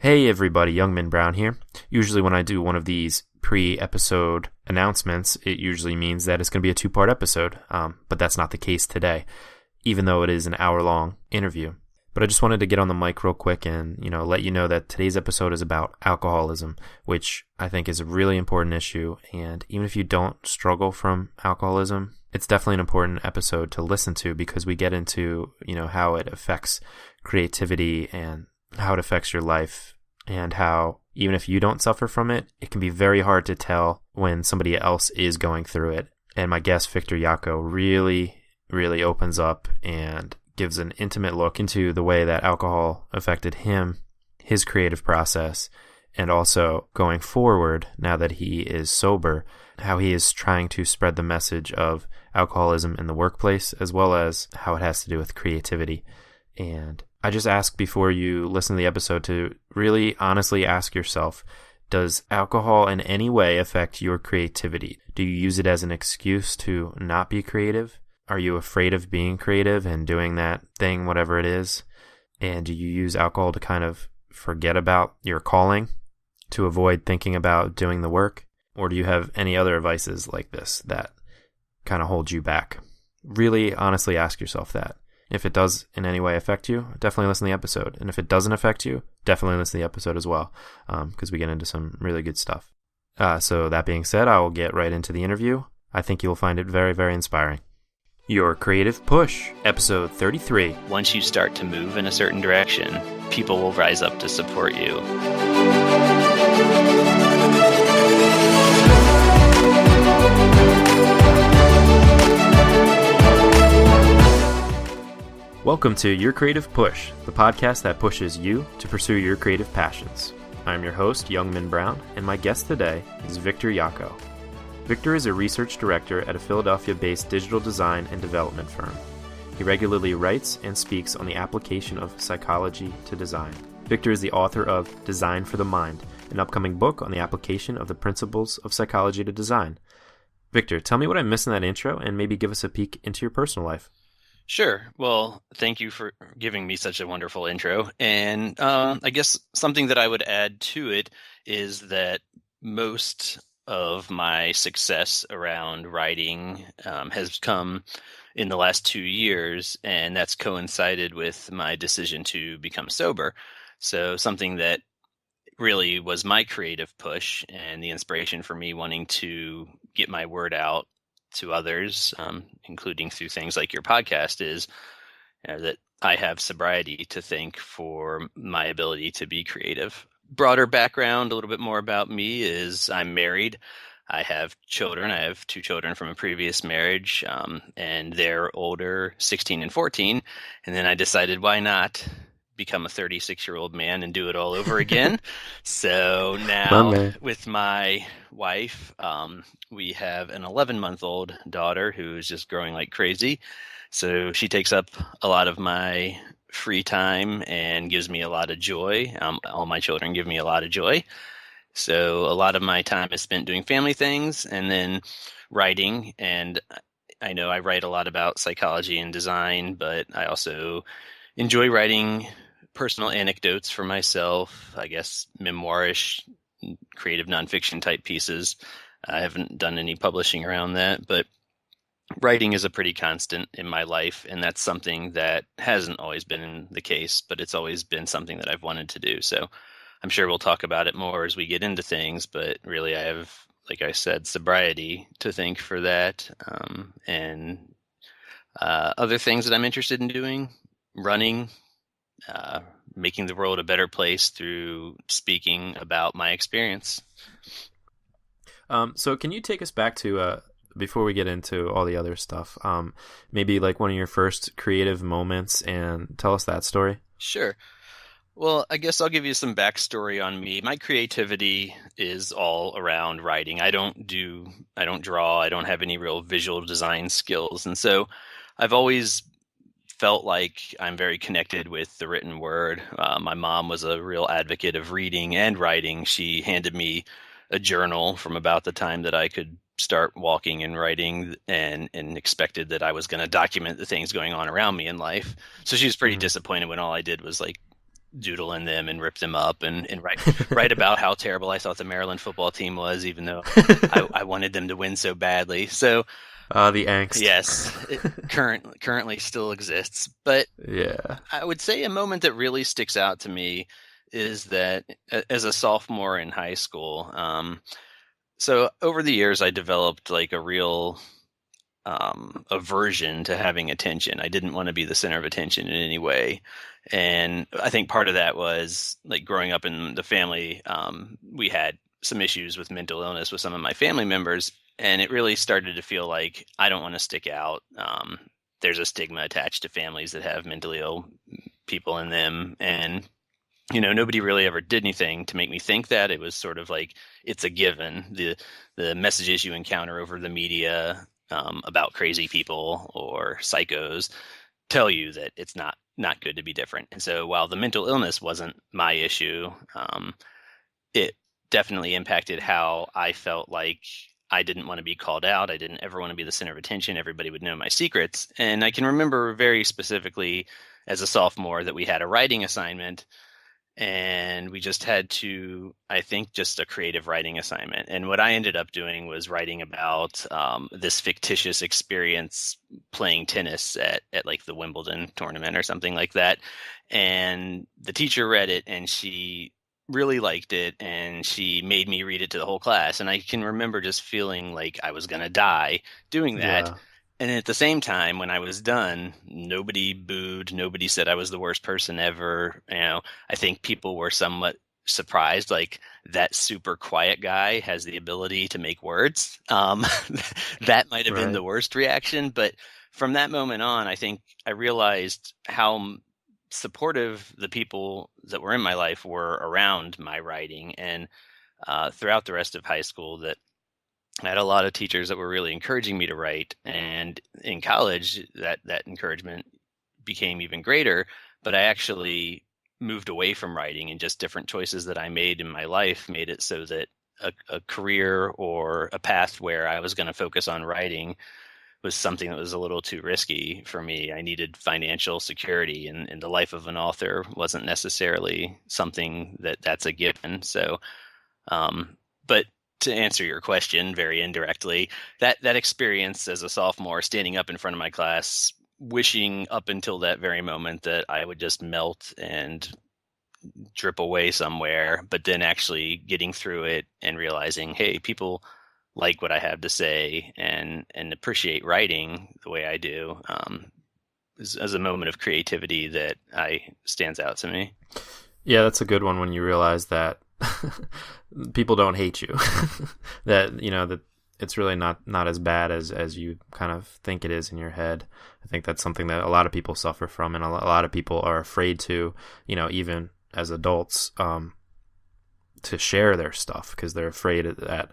Hey everybody, Youngman Brown here. Usually when I do one of these pre-episode announcements, it usually means that it's going to be a two-part episode, but that's not the case today, even though it is an hour-long interview. But I just wanted to get on the mic real quick and, let you know that today's episode is about alcoholism, which I think is a really important issue, and even if you don't struggle from alcoholism, it's definitely an important episode to listen to because we get into, how it affects creativity and how it affects your life, and how even if you don't suffer from it, it can be very hard to tell when somebody else is going through it. And my guest, Victor Yocco, really, really opens up and gives an intimate look into the way that alcohol affected him, his creative process, and also going forward, now that he is sober, how he is trying to spread the message of alcoholism in the workplace, as well as how it has to do with creativity. And I just ask before you listen to the episode to really honestly ask yourself, does alcohol in any way affect your creativity? Do you use it as an excuse to not be creative? Are you afraid of being creative and doing that thing, whatever it is? And do you use alcohol to kind of forget about your calling, to avoid thinking about doing the work? Or do you have any other vices like this that kind of hold you back? Really honestly ask yourself that. If it does in any way affect you, definitely listen to the episode. And if it doesn't affect you, definitely listen to the episode as well, because we get into some really good stuff. So that being said, I will get right into the interview. I think you will find it very, very inspiring. Your Creative Push, episode 33. Once you start to move in a certain direction, people will rise up to support you. Welcome to Your Creative Push, the podcast that pushes you to pursue your creative passions. I'm your host, Youngman Brown, and my guest today is Victor Yocco. Victor is a research director at a Philadelphia-based digital design and development firm. He regularly writes and speaks on the application of psychology to design. Victor is the author of Design for the Mind, an upcoming book on the application of the principles of psychology to design. Victor, tell me what I missed in that intro and maybe give us a peek into your personal life. Sure. Well, thank you for giving me such a wonderful intro. And I guess something that I would add to it is that most of my success around writing has come in the last 2 years, and that's coincided with my decision to become sober. So something that really was my creative push and the inspiration for me wanting to get my word out to others, including through things like your podcast, is that I have sobriety to thank for my ability to be creative. Broader background, a little bit more about me, is I'm married. I have children. I have 2 children from a previous marriage, and they're older, 16 and 14. And then I decided, why not become a 36-year-old man and do it all over again? So now with my wife, we have an 11-month-old daughter who's just growing like crazy. So she takes up a lot of my free time and gives me a lot of joy. All my children give me a lot of joy. So a lot of my time is spent doing family things and then writing. And I know I write a lot about psychology and design, but I also enjoy writing personal anecdotes for myself, I guess memoirish, creative nonfiction type pieces. I haven't done any publishing around that, but writing is a pretty constant in my life, and that's something that hasn't always been the case, but it's always been something that I've wanted to do. So I'm sure we'll talk about it more as we get into things, but really I have, like I said, sobriety to thank for that, and other things that I'm interested in doing, running, making the world a better place through speaking about my experience. So can you take us back to, before we get into all the other stuff, maybe like one of your first creative moments, and tell us that story? Sure. Well, I guess I'll give you some backstory on me. My creativity is all around writing. I don't draw, I don't have any real visual design skills. And so I've always felt like I'm very connected with the written word. My mom was a real advocate of reading and writing. She handed me a journal from about the time that I could start walking and writing, and expected that I was going to document the things going on around me in life. So she was pretty disappointed when all I did was like doodle in them and rip them up and write about how terrible I thought the Maryland football team was, even though I wanted them to win so badly. So The angst. yes, it currently still exists. But Yeah. I would say a moment that really sticks out to me is that as a sophomore in high school, so over the years I developed like a real aversion to having attention. I didn't want to be the center of attention in any way. And I think part of that was like growing up in the family, we had some issues with mental illness with some of my family members. And it really started to feel like I don't want to stick out. There's a stigma attached to families that have mentally ill people in them. And nobody really ever did anything to make me think that. It was sort of like it's a given. The messages you encounter over the media about crazy people or psychos tell you that it's not good to be different. And so while the mental illness wasn't my issue, it definitely impacted how I felt like I didn't want to be called out. I didn't ever want to be the center of attention. Everybody would know my secrets. And I can remember very specifically as a sophomore that we had a writing assignment, and we just had to, I think, just a creative writing assignment. And what I ended up doing was writing about this fictitious experience playing tennis at like the Wimbledon tournament or something like that. And the teacher read it and she really liked it, and she made me read it to the whole class. And I can remember just feeling like I was going to die doing that. Yeah. And at the same time, when I was done, nobody booed. Nobody said I was the worst person ever. I think people were somewhat surprised, like that super quiet guy has the ability to make words. That might have been Right. the worst reaction. But from that moment on, I think I realized how supportive the people that were in my life were around my writing. And throughout the rest of high school, that I had a lot of teachers that were really encouraging me to write, and in college, that encouragement became even greater. But I actually moved away from writing, and just different choices that I made in my life made it so that a career or a path where I was going to focus on writing was something that was a little too risky for me. I needed financial security, and the life of an author wasn't necessarily something that's a given. So, but to answer your question very indirectly, that experience as a sophomore, standing up in front of my class, wishing up until that very moment that I would just melt and drip away somewhere, but then actually getting through it and realizing, hey, people like what I have to say and appreciate writing the way I do, is a moment of creativity that stands out to me. Yeah, that's a good one when you realize that people don't hate you. that it's really not as bad as you kind of think it is in your head. I think that's something that a lot of people suffer from, and a lot of people are afraid to, even as adults, to share their stuff because they're afraid that,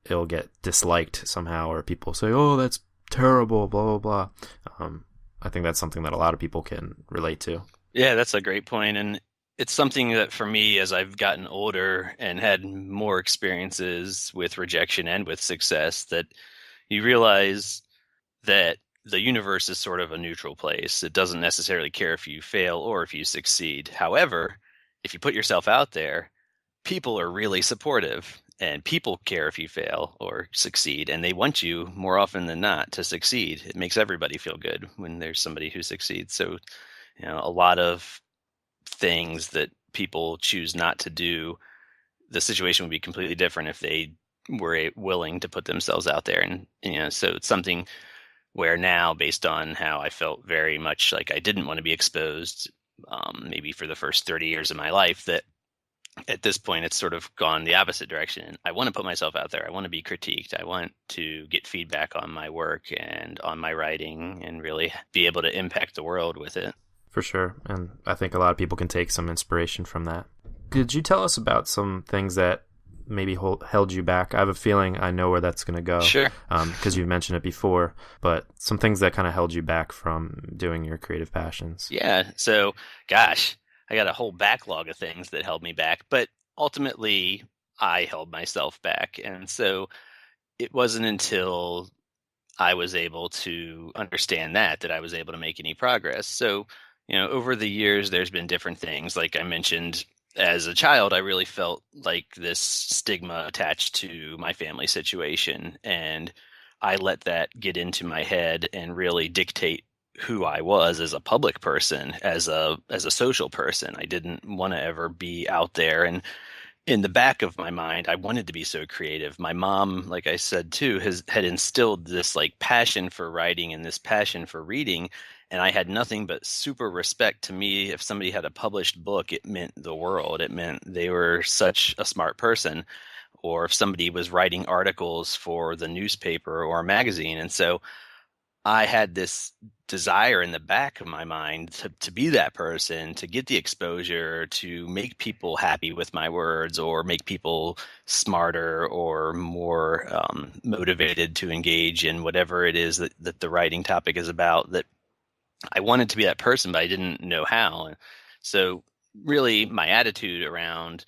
it'll get disliked somehow, or people say, "Oh, that's terrible," blah, blah, blah. I think that's something that a lot of people can relate to. Yeah, that's a great point. And it's something that for me, as I've gotten older and had more experiences with rejection and with success, that you realize that the universe is sort of a neutral place. It doesn't necessarily care if you fail or if you succeed. However, if you put yourself out there, people are really supportive, and people care if you fail or succeed, and they want you more often than not to succeed. It makes everybody feel good when there's somebody who succeeds. So, a lot of things that people choose not to do, the situation would be completely different if they were willing to put themselves out there. And, so it's something where now, based on how I felt very much like I didn't want to be exposed, maybe for the first 30 years of my life, that at this point it's sort of gone the opposite direction. I want to put myself out there. I want to be critiqued. I want to get feedback on my work and on my writing and really be able to impact the world with it. For sure. And I think a lot of people can take some inspiration from that. Could you tell us about some things that maybe held you back? I have a feeling I know where that's going to go. Sure. Because you've mentioned it before, but some things that kind of held you back from doing your creative passions. Yeah. So, gosh, I got a whole backlog of things that held me back, but ultimately I held myself back. And so it wasn't until I was able to understand that I was able to make any progress. So, over the years, there's been different things. Like I mentioned, as a child, I really felt like this stigma attached to my family situation. And I let that get into my head and really dictate who I was as a public person, as a social person. I didn't want to ever be out there. And in the back of my mind, I wanted to be so creative. My mom, like I said too, had instilled this like passion for writing and this passion for reading, and I had nothing but super respect. To me, if somebody had a published book, it meant the world. It meant they were such a smart person. Or if somebody was writing articles for the newspaper or a magazine. And so I had this desire in the back of my mind to be that person, to get the exposure, to make people happy with my words, or make people smarter or more motivated to engage in whatever it is that the writing topic is about. That I wanted to be that person, but I didn't know how. So really my attitude around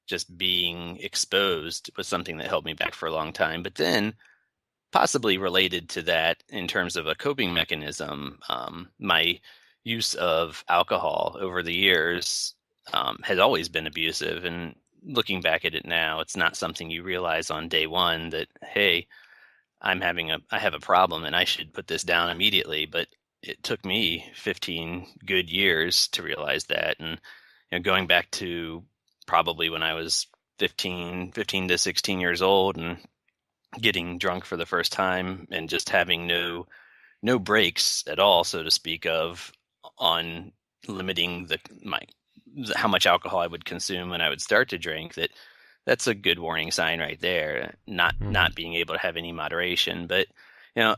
just being exposed was something that held me back for a long time. But then possibly related to that in terms of a coping mechanism, my use of alcohol over the years has always been abusive. And looking back at it now, it's not something you realize on day one that, hey, I have a problem and I should put this down immediately. But it took me 15 good years to realize that. And going back to probably when I was 15 to 16 years old and getting drunk for the first time and just having no breaks at all, so to speak, of on limiting how much alcohol I would consume when I would start to drink. That's a good warning sign right there. Not being able to have any moderation. But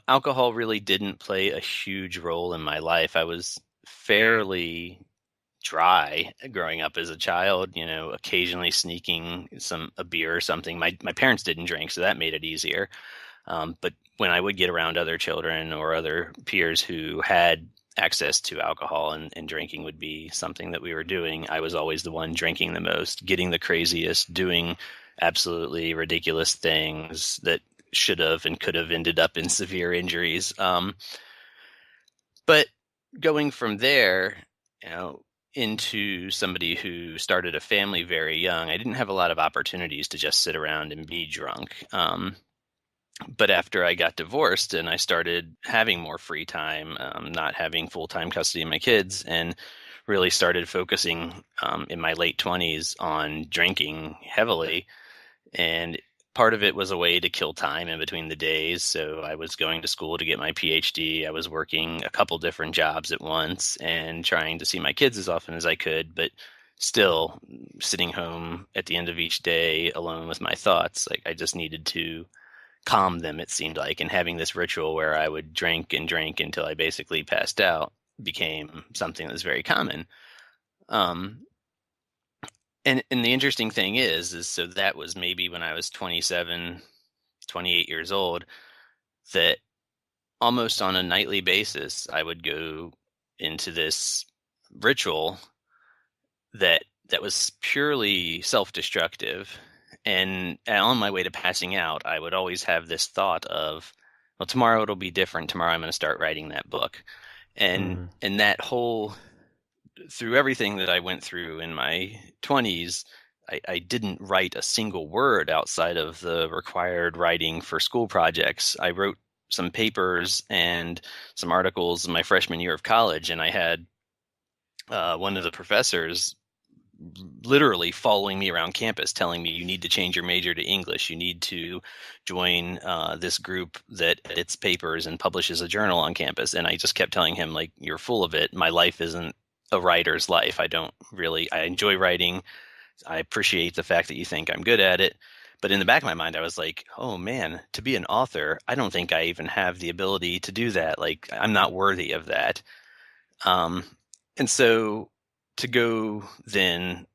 alcohol really didn't play a huge role in my life. I was fairly dry growing up as a child, occasionally sneaking a beer or something. My parents didn't drink, so that made it easier. But when I would get around other children or other peers who had access to alcohol and drinking would be something that we were doing, I was always the one drinking the most, getting the craziest, doing absolutely ridiculous things that should have and could have ended up in severe injuries. But going from there, into somebody who started a family very young, I didn't have a lot of opportunities to just sit around and be drunk. But after I got divorced and I started having more free time, not having full-time custody of my kids, and really started focusing in my late 20s on drinking heavily. And part of it was a way to kill time in between the days. So I was going to school to get my PhD. I was working a couple different jobs at once and trying to see my kids as often as I could, but still sitting home at the end of each day alone with my thoughts. Like I just needed to calm them, it seemed like. And having this ritual where I would drink and drink until I basically passed out became something that was very common. And the interesting thing is so that was maybe when I was 27, 28 years old, that almost on a nightly basis, I would go into this ritual that was purely self-destructive. And on my way to passing out, I would always have this thought of, well, tomorrow it'll be different. Tomorrow I'm going to start writing that book. And that whole, through everything that I went through in my 20s, I didn't write a single word outside of the required writing for school projects. I wrote some papers and some articles in my freshman year of college, and I had one of the professors literally following me around campus telling me, you need to change your major to English. You need to join this group that edits papers and publishes a journal on campus. And I just kept telling him, like, you're full of it. My life isn't a writer's life. I enjoy writing. I appreciate the fact that you think I'm good at it. But in the back of my mind, I was like, oh man, to be an author, I don't think I even have the ability to do that. Like, I'm not worthy of that. And so to go then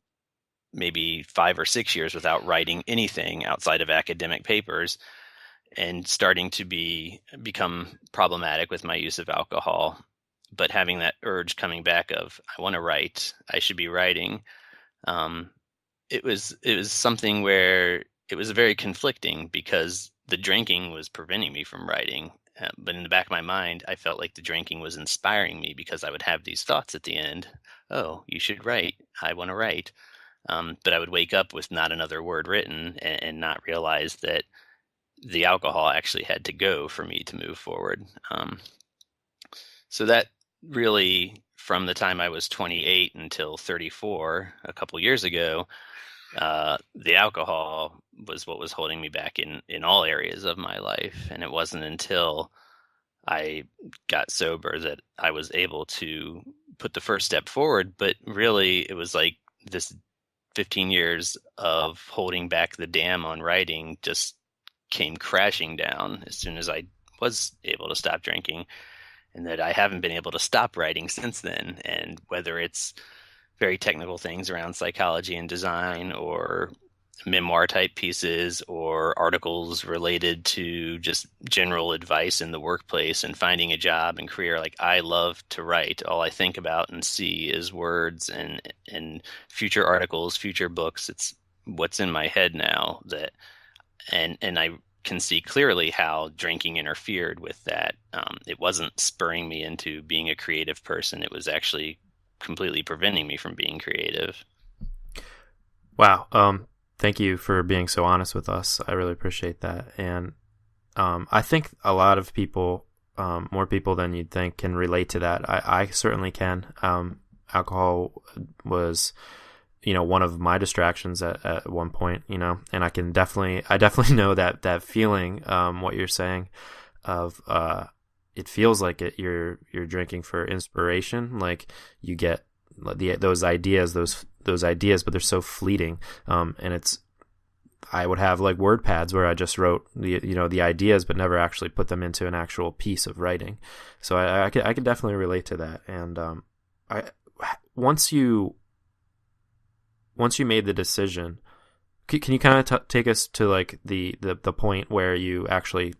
maybe 5 or 6 years without writing anything outside of academic papers and starting to become problematic with my use of alcohol, but having that urge coming back of, I want to write, I should be writing. It was something where it was very conflicting because the drinking was preventing me from writing. But in the back of my mind, I felt like the drinking was inspiring me because I would have these thoughts at the end. Oh, you should write. I want to write. But I would wake up with not another word written and not realize that the alcohol actually had to go for me to move forward. So that really, from the time I was 28 until 34, a couple years ago, the alcohol was what was holding me back in all areas of my life. And it wasn't until I got sober that I was able to put the first step forward. But really, it was like this 15 years of holding back the dam on writing just came crashing down as soon as I was able to stop drinking, and that I haven't been able to stop writing since then. And whether it's very technical things around psychology and design, or memoir type pieces, or articles related to just general advice in the workplace and finding a job and career, like, I love to write. All I think about and see is words and future articles, future books. It's what's in my head now. That and I can see clearly how drinking interfered with that. It wasn't spurring me into being a creative person. It was actually completely preventing me from being creative. Wow. Thank you for being so honest with us. I really appreciate that. And I think a lot of people, more people than you'd think, can relate to that. I certainly can. Alcohol was, one of my distractions at one point, and I definitely know that feeling, what you're saying of, it feels like you're drinking for inspiration. Like you get those ideas, but they're so fleeting. And I would have like word pads where I just wrote the ideas, but never actually put them into an actual piece of writing. So I could definitely relate to that. And, once you made the decision, can you kind of take us to like the point where you actually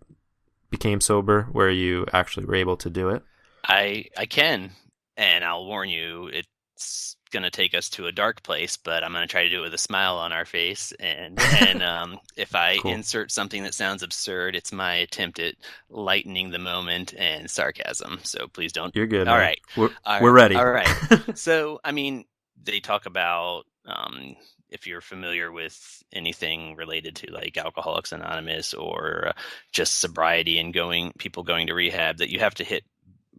became sober, where you actually were able to do it? I can, and I'll warn you, it's going to take us to a dark place, but I'm going to try to do it with a smile on our face. And if I Cool. insert something that sounds absurd, it's my attempt at lightening the moment and sarcasm. So please don't. You're good, All man. right. We're ready. All right. So, I mean, they talk about, if you're familiar with anything related to like Alcoholics Anonymous, or just sobriety and people going to rehab, that you have to hit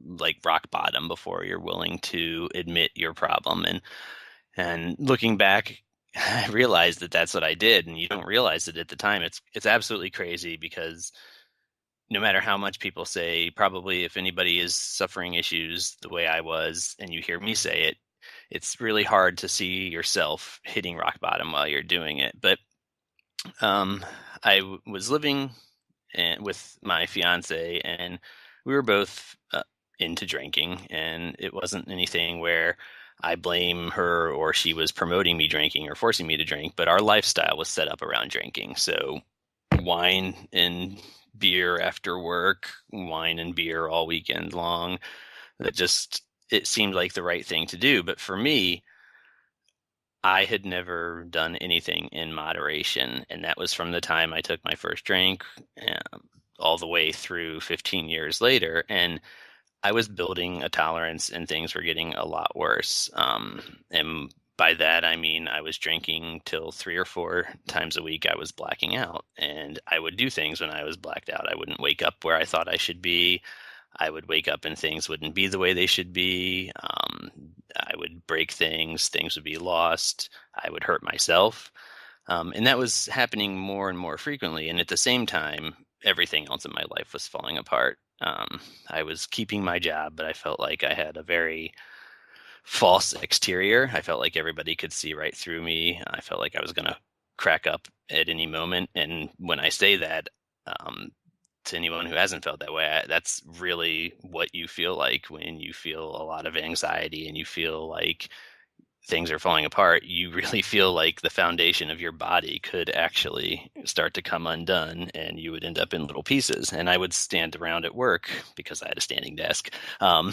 like rock bottom before you're willing to admit your problem. And looking back, I realized that that's what I did, and you don't realize it at the time. It's absolutely crazy, because no matter how much people say, probably if anybody is suffering issues the way I was, and you hear me say it, it's really hard to see yourself hitting rock bottom while you're doing it. But I was living with my fiance, and we were both into drinking, and it wasn't anything where I blame her or she was promoting me drinking or forcing me to drink, but our lifestyle was set up around drinking. So wine and beer after work, wine and beer all weekend long. It seemed like the right thing to do. But for me, I had never done anything in moderation, and that was from the time I took my first drink, all the way through 15 years later. And I was building a tolerance, and things were getting a lot worse. And by that, I mean I was drinking till 3 or 4 times a week. I was blacking out, and I would do things when I was blacked out. I wouldn't wake up where I thought I should be. I would wake up and things wouldn't be the way they should be. I would break things. Things would be lost. I would hurt myself. And that was happening more and more frequently. And at the same time, everything else in my life was falling apart. I was keeping my job, but I felt like I had a very false exterior. I felt like everybody could see right through me. I felt like I was going to crack up at any moment. And when I say that, to anyone who hasn't felt that way, that's really what you feel like when you feel a lot of anxiety and you feel like things are falling apart. You really feel like the foundation of your body could actually start to come undone, and you would end up in little pieces. And I would stand around at work, because I had a standing desk. I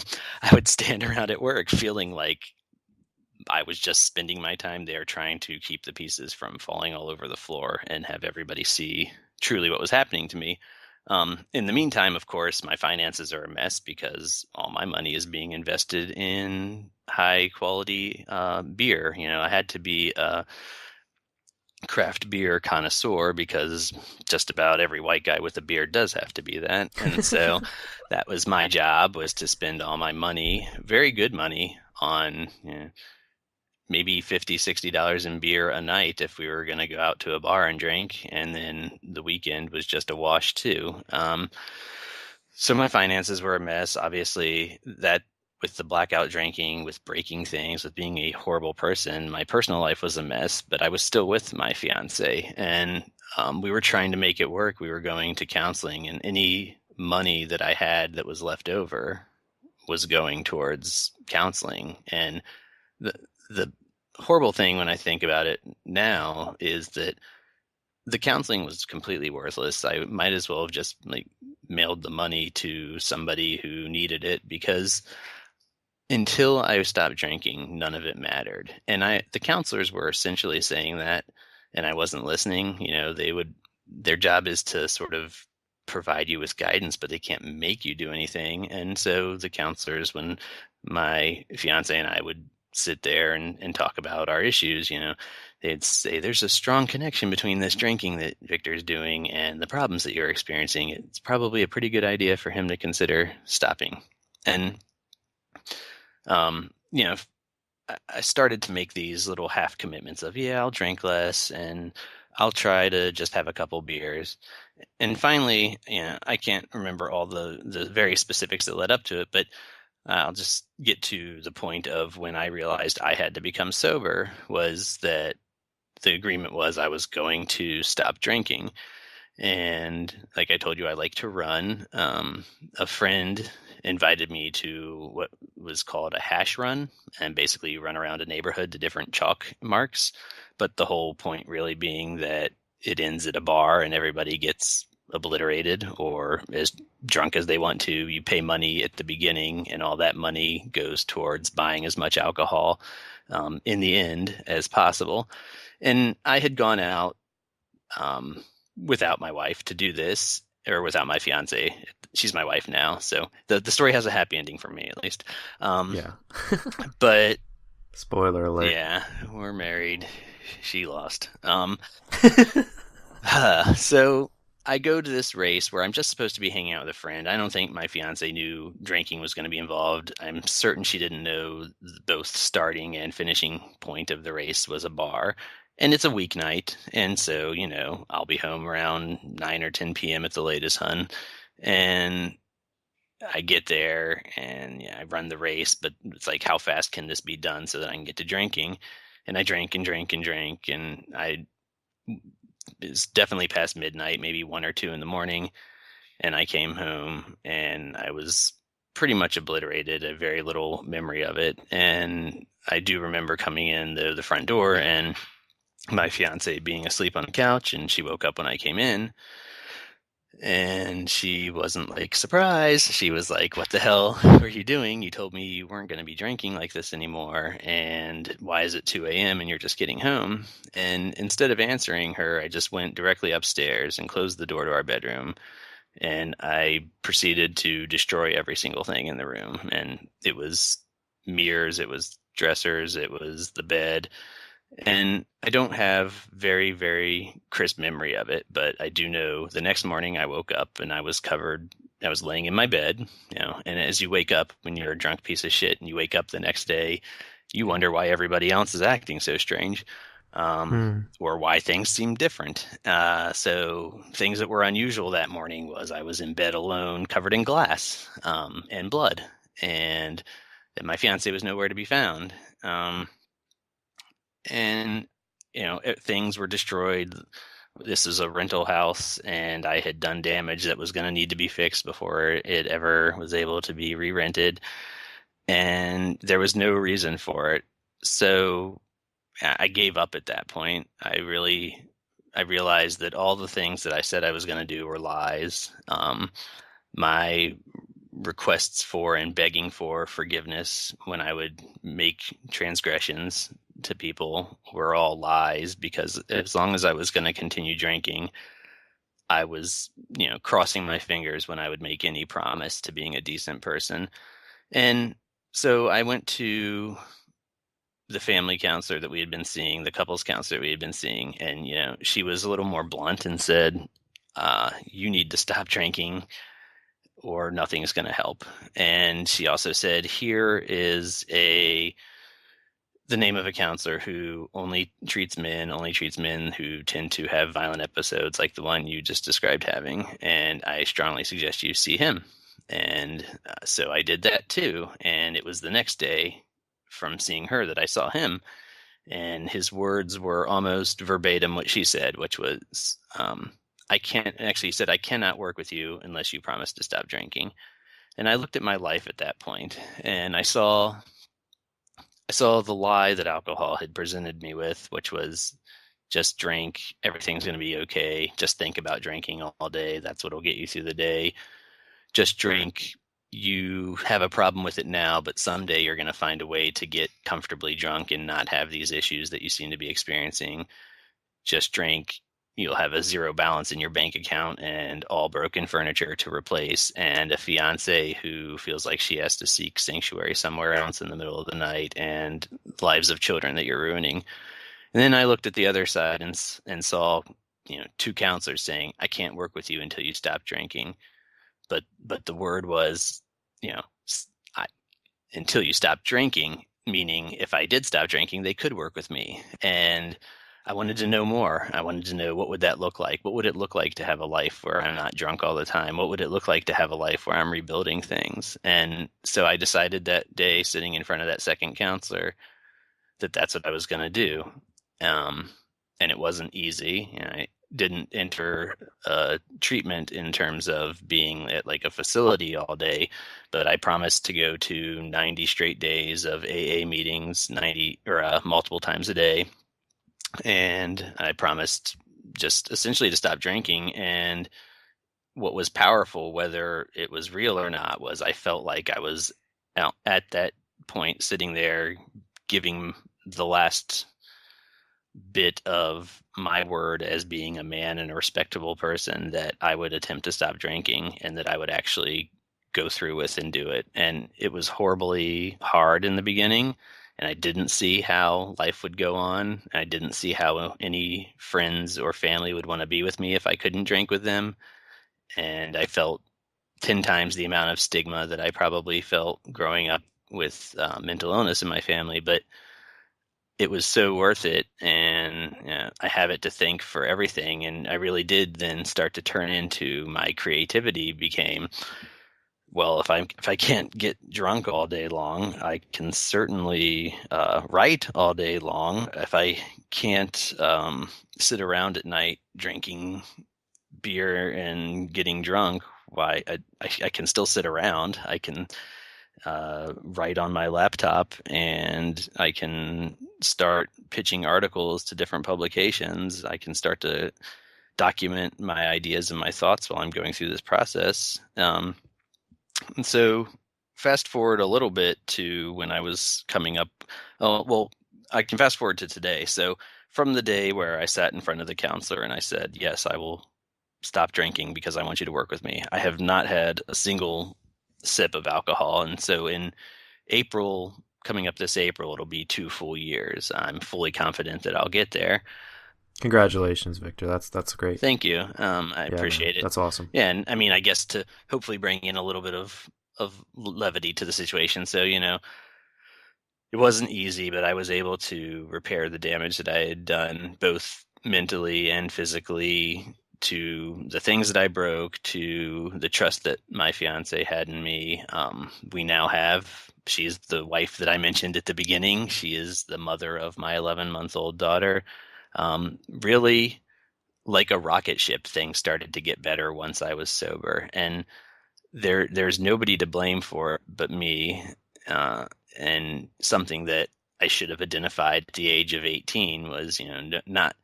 would stand around at work feeling like I was just spending my time there trying to keep the pieces from falling all over the floor and have everybody see truly what was happening to me. In the meantime, of course, my finances are a mess because all my money is being invested in high quality beer. I had to be a craft beer connoisseur because just about every white guy with a beard does have to be that. And so that was my job, was to spend all my money, very good money, on maybe $50-$60 in beer a night if we were going to go out to a bar and drink. And then the weekend was just a wash too. So my finances were a mess. Obviously, that with the blackout drinking, with breaking things, with being a horrible person, my personal life was a mess, but I was still with my fiance, and we were trying to make it work. We were going to counseling, and any money that I had that was left over was going towards counseling. And the horrible thing when I think about it now is that the counseling was completely worthless. I might as well have just mailed the money to somebody who needed it, because until I stopped drinking, none of it mattered. And the counselors were essentially saying that, and I wasn't listening. Their job is to sort of provide you with guidance, but they can't make you do anything. And so the counselors, when my fiance and I would sit there and talk about our issues, they'd say there's a strong connection between this drinking that Victor's doing and the problems that you're experiencing. It's probably a pretty good idea for him to consider stopping. And, I started to make these little half commitments of, I'll drink less and I'll try to just have a couple beers. And finally, I can't remember all the very specifics that led up to it, but I'll just get to the point of when I realized I had to become sober, was that the agreement was I was going to stop drinking. And like I told you, I like to run. A friend invited me to what was called a hash run, and basically you run around a neighborhood to different chalk marks. But the whole point really being that it ends at a bar and everybody gets obliterated or as drunk as they want to. You pay money at the beginning, and all that money goes towards buying as much alcohol in the end as possible. And I had gone out without my wife to do this, or without my fiance. She's my wife now, so the story has a happy ending for me, at least. Yeah. But Spoiler alert. yeah, we're married. She lost. So I go to this race where I'm just supposed to be hanging out with a friend. I don't think my fiance knew drinking was going to be involved. I'm certain she didn't know both starting and finishing point of the race was a bar. And it's a weeknight, and so, I'll be home around 9 or 10 p.m. at the latest, hun. And I get there, and I run the race, but it's like, how fast can this be done so that I can get to drinking? And I drank and drank and drank, and it's definitely past midnight, maybe 1 or 2 in the morning. And I came home, and I was pretty much obliterated, a very little memory of it. And I do remember coming in the front door and my fiance being asleep on the couch, and she woke up when I came in, and she wasn't surprised. She was like, "What the hell are you doing? You told me you weren't going to be drinking like this anymore, and why is it 2 a.m. and you're just getting home?" And instead of answering her, I just went directly upstairs and closed the door to our bedroom, and I proceeded to destroy every single thing in the room. And it was mirrors, it was dressers, it was the bed. And I don't have very, very crisp memory of it, but I do know the next morning I woke up and I was laying in my bed, and as you wake up when you're a drunk piece of shit and you wake up the next day, you wonder why everybody else is acting so strange, or why things seem different. So things that were unusual that morning was I was in bed alone, covered in glass and blood, and that my fiance was nowhere to be found. And things were destroyed. This is a rental house, and I had done damage that was going to need to be fixed before it ever was able to be re-rented, and there was no reason for it. So I gave up at that point. I realized that all the things that I said I was going to do were lies. My requests for and begging for forgiveness when I would make transgressions to people were all lies, because as long as I was going to continue drinking, I was, crossing my fingers when I would make any promise to being a decent person. And so I went to the family counselor that we had been seeing, the couples counselor that we had been seeing, and she was a little more blunt and said, "You need to stop drinking, or nothing's going to help." And she also said, "Here is the name of a counselor who only treats men who tend to have violent episodes like the one you just described having, and I strongly suggest you see him." And so I did that too, and it was the next day from seeing her that I saw him, and his words were almost verbatim what she said, which was, "I can't," actually he said, "I cannot work with you unless you promise to stop drinking." And I looked at my life at that point, and I saw the lie that alcohol had presented me with, which was, just drink, everything's going to be okay. Just think about drinking all day. That's what'll get you through the day. Just drink. You have a problem with it now, but someday you're going to find a way to get comfortably drunk and not have these issues that you seem to be experiencing. Just drink. You'll have a zero balance in your bank account and all broken furniture to replace, and a fiance who feels like she has to seek sanctuary somewhere else in the middle of the night, and lives of children that you're ruining. And then I looked at the other side and saw, two counselors saying, "I can't work with you until you stop drinking." But the word was, you know, I, until you stop drinking, meaning if I did stop drinking, they could work with me. And I wanted to know more. I wanted to know, what would that look like? What would it look like to have a life where I'm not drunk all the time? What would it look like to have a life where I'm rebuilding things? And so I decided that day, sitting in front of that second counselor, that that's what I was going to do. And it wasn't easy. I didn't enter treatment in terms of being at like a facility all day, but I promised to go to 90 straight days of AA meetings, 90 or multiple times a day. And I promised just essentially to stop drinking. And what was powerful, whether it was real or not, was I felt like I was out at that point sitting there giving the last bit of my word as being a man and a respectable person, that I would attempt to stop drinking and that I would actually go through with and do it. And it was horribly hard in the beginning, and I didn't see how life would go on. I didn't see how any friends or family would want to be with me if I couldn't drink with them. And I felt 10 times the amount of stigma that I probably felt growing up with mental illness in my family. But it was so worth it, and I have it to thank for everything. And I really did then start to turn into my creativity became, well, if I can't get drunk all day long, I can certainly write all day long. If I can't sit around at night drinking beer and getting drunk, why I can still sit around. I can write on my laptop, and I can start pitching articles to different publications. I can start to document my ideas and my thoughts while I'm going through this process. And so fast forward a little bit to when I was coming up. Well, I can fast forward to today. So from the day where I sat in front of the counselor and I said, "Yes, I will stop drinking because I want you to work with me," I have not had a single sip of alcohol. And so in April, coming up this April, it'll be 2 full years. I'm fully confident that I'll get there. Congratulations, Victor. That's great. Thank you. I Yeah, appreciate man, it. that's awesome. Yeah, and I mean, I guess to hopefully bring in a little bit of levity to the situation. So, it wasn't easy, but I was able to repair the damage that I had done, both mentally and physically, to the things that I broke, to the trust that my fiance had in me. We now have, she's the wife that I mentioned at the beginning. She is the mother of my 11-month-old daughter. Really, like a rocket ship, things started to get better once I was sober. And there's nobody to blame for it but me. And something that I should have identified at the age of 18 was, not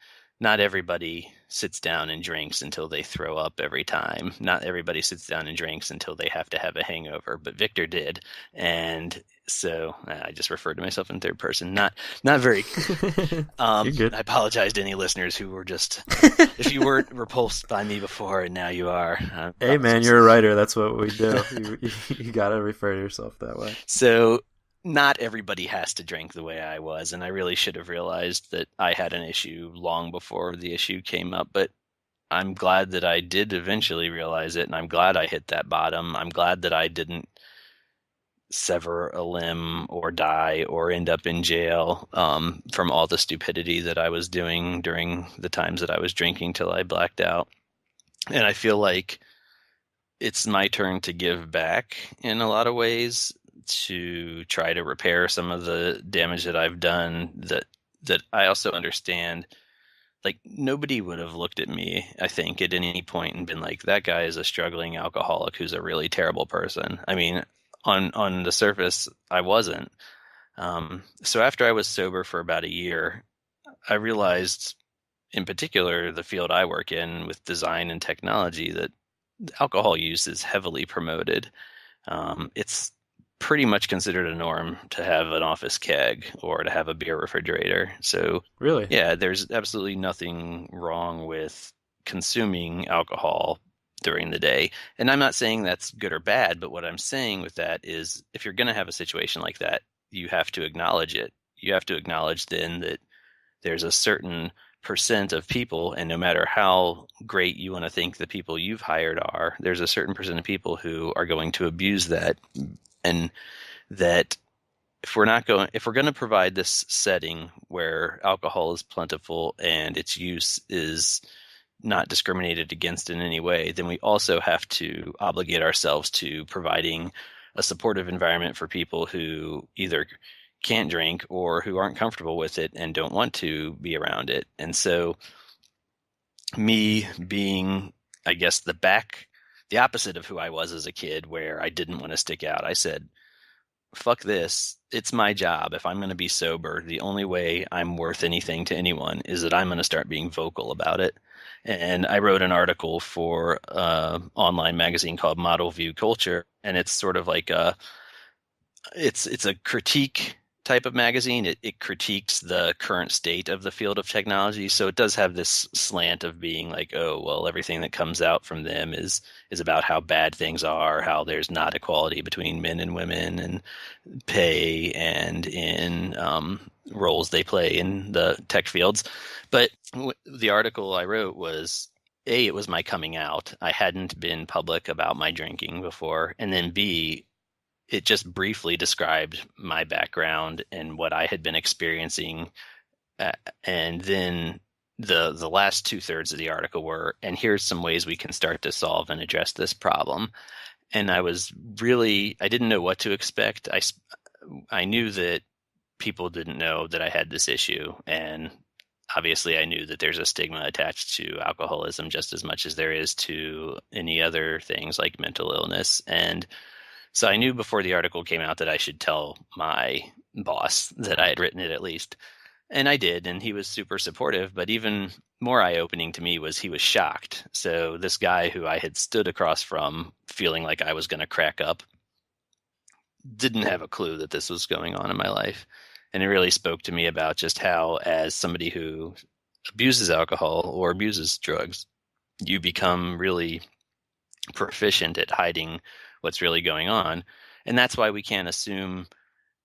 everybody sits down and drinks until they throw up every time. Not everybody sits down and drinks until they have to have a hangover, but Victor did. And So I just referred to myself in third person. Not very. You're good. I apologize to any listeners who were just, if you weren't repulsed by me before and now you are. Hey man, you're a writer. That's what we do. You gotta refer to yourself that way. So not everybody has to drink the way I was, and I really should have realized that I had an issue long before the issue came up, but I'm glad that I did eventually realize it, and I'm glad I hit that bottom. I'm glad that I didn't sever a limb or die or end up in jail from all the stupidity that I was doing during the times that I was drinking till I blacked out. And I feel like it's my turn to give back in a lot of ways, to try to repair some of the damage that I've done, that I also understand. Like, nobody would have looked at me, I think, at any point and been like, that guy is a struggling alcoholic who's a really terrible person. I mean, on the surface, I wasn't. So after I was sober for about a year, I realized, in particular, the field I work in with design and technology, that alcohol use is heavily promoted. It's pretty much considered a norm to have an office keg or to have a beer refrigerator. So, Really? yeah, there's absolutely nothing wrong with consuming alcohol during the day. And I'm not saying that's good or bad, but what I'm saying with that is, if you're going to have a situation like that, you have to acknowledge it. You have to acknowledge then that there's a certain percent of people, and no matter how great you want to think the people you've hired are, there's a certain percent of people who are going to abuse that. And that if we're going to provide this setting where alcohol is plentiful and its use is not discriminated against in any way, then we also have to obligate ourselves to providing a supportive environment for people who either can't drink or who aren't comfortable with it and don't want to be around it. And so, me being, I guess, the opposite of who I was as a kid, where I didn't want to stick out, I said, fuck this. It's my job. If I'm going to be sober, the only way I'm worth anything to anyone is that I'm going to start being vocal about it. And I wrote an article for an online magazine called Model View Culture, and it's sort of like it's a critique type of magazine. It critiques the current state of the field of technology. So it does have this slant of being like, oh, well, everything that comes out from them is about how bad things are, how there's not equality between men and women and pay and in roles they play in the tech fields. But the article I wrote was, A, it was my coming out. I hadn't been public about my drinking before. And then B, it just briefly described my background and what I had been experiencing. And then the last 2/3 of the article were, and here's some ways we can start to solve and address this problem. And I didn't know what to expect. I knew that people didn't know that I had this issue. And obviously I knew that there's a stigma attached to alcoholism just as much as there is to any other things like mental illness. And so I knew before the article came out that I should tell my boss that I had written it, at least. And I did, and he was super supportive. But even more eye-opening to me was he was shocked. So this guy who I had stood across from, feeling like I was going to crack up, didn't have a clue that this was going on in my life. And it really spoke to me about just how, as somebody who abuses alcohol or abuses drugs, you become really proficient at hiding what's really going on. And that's why we can't assume,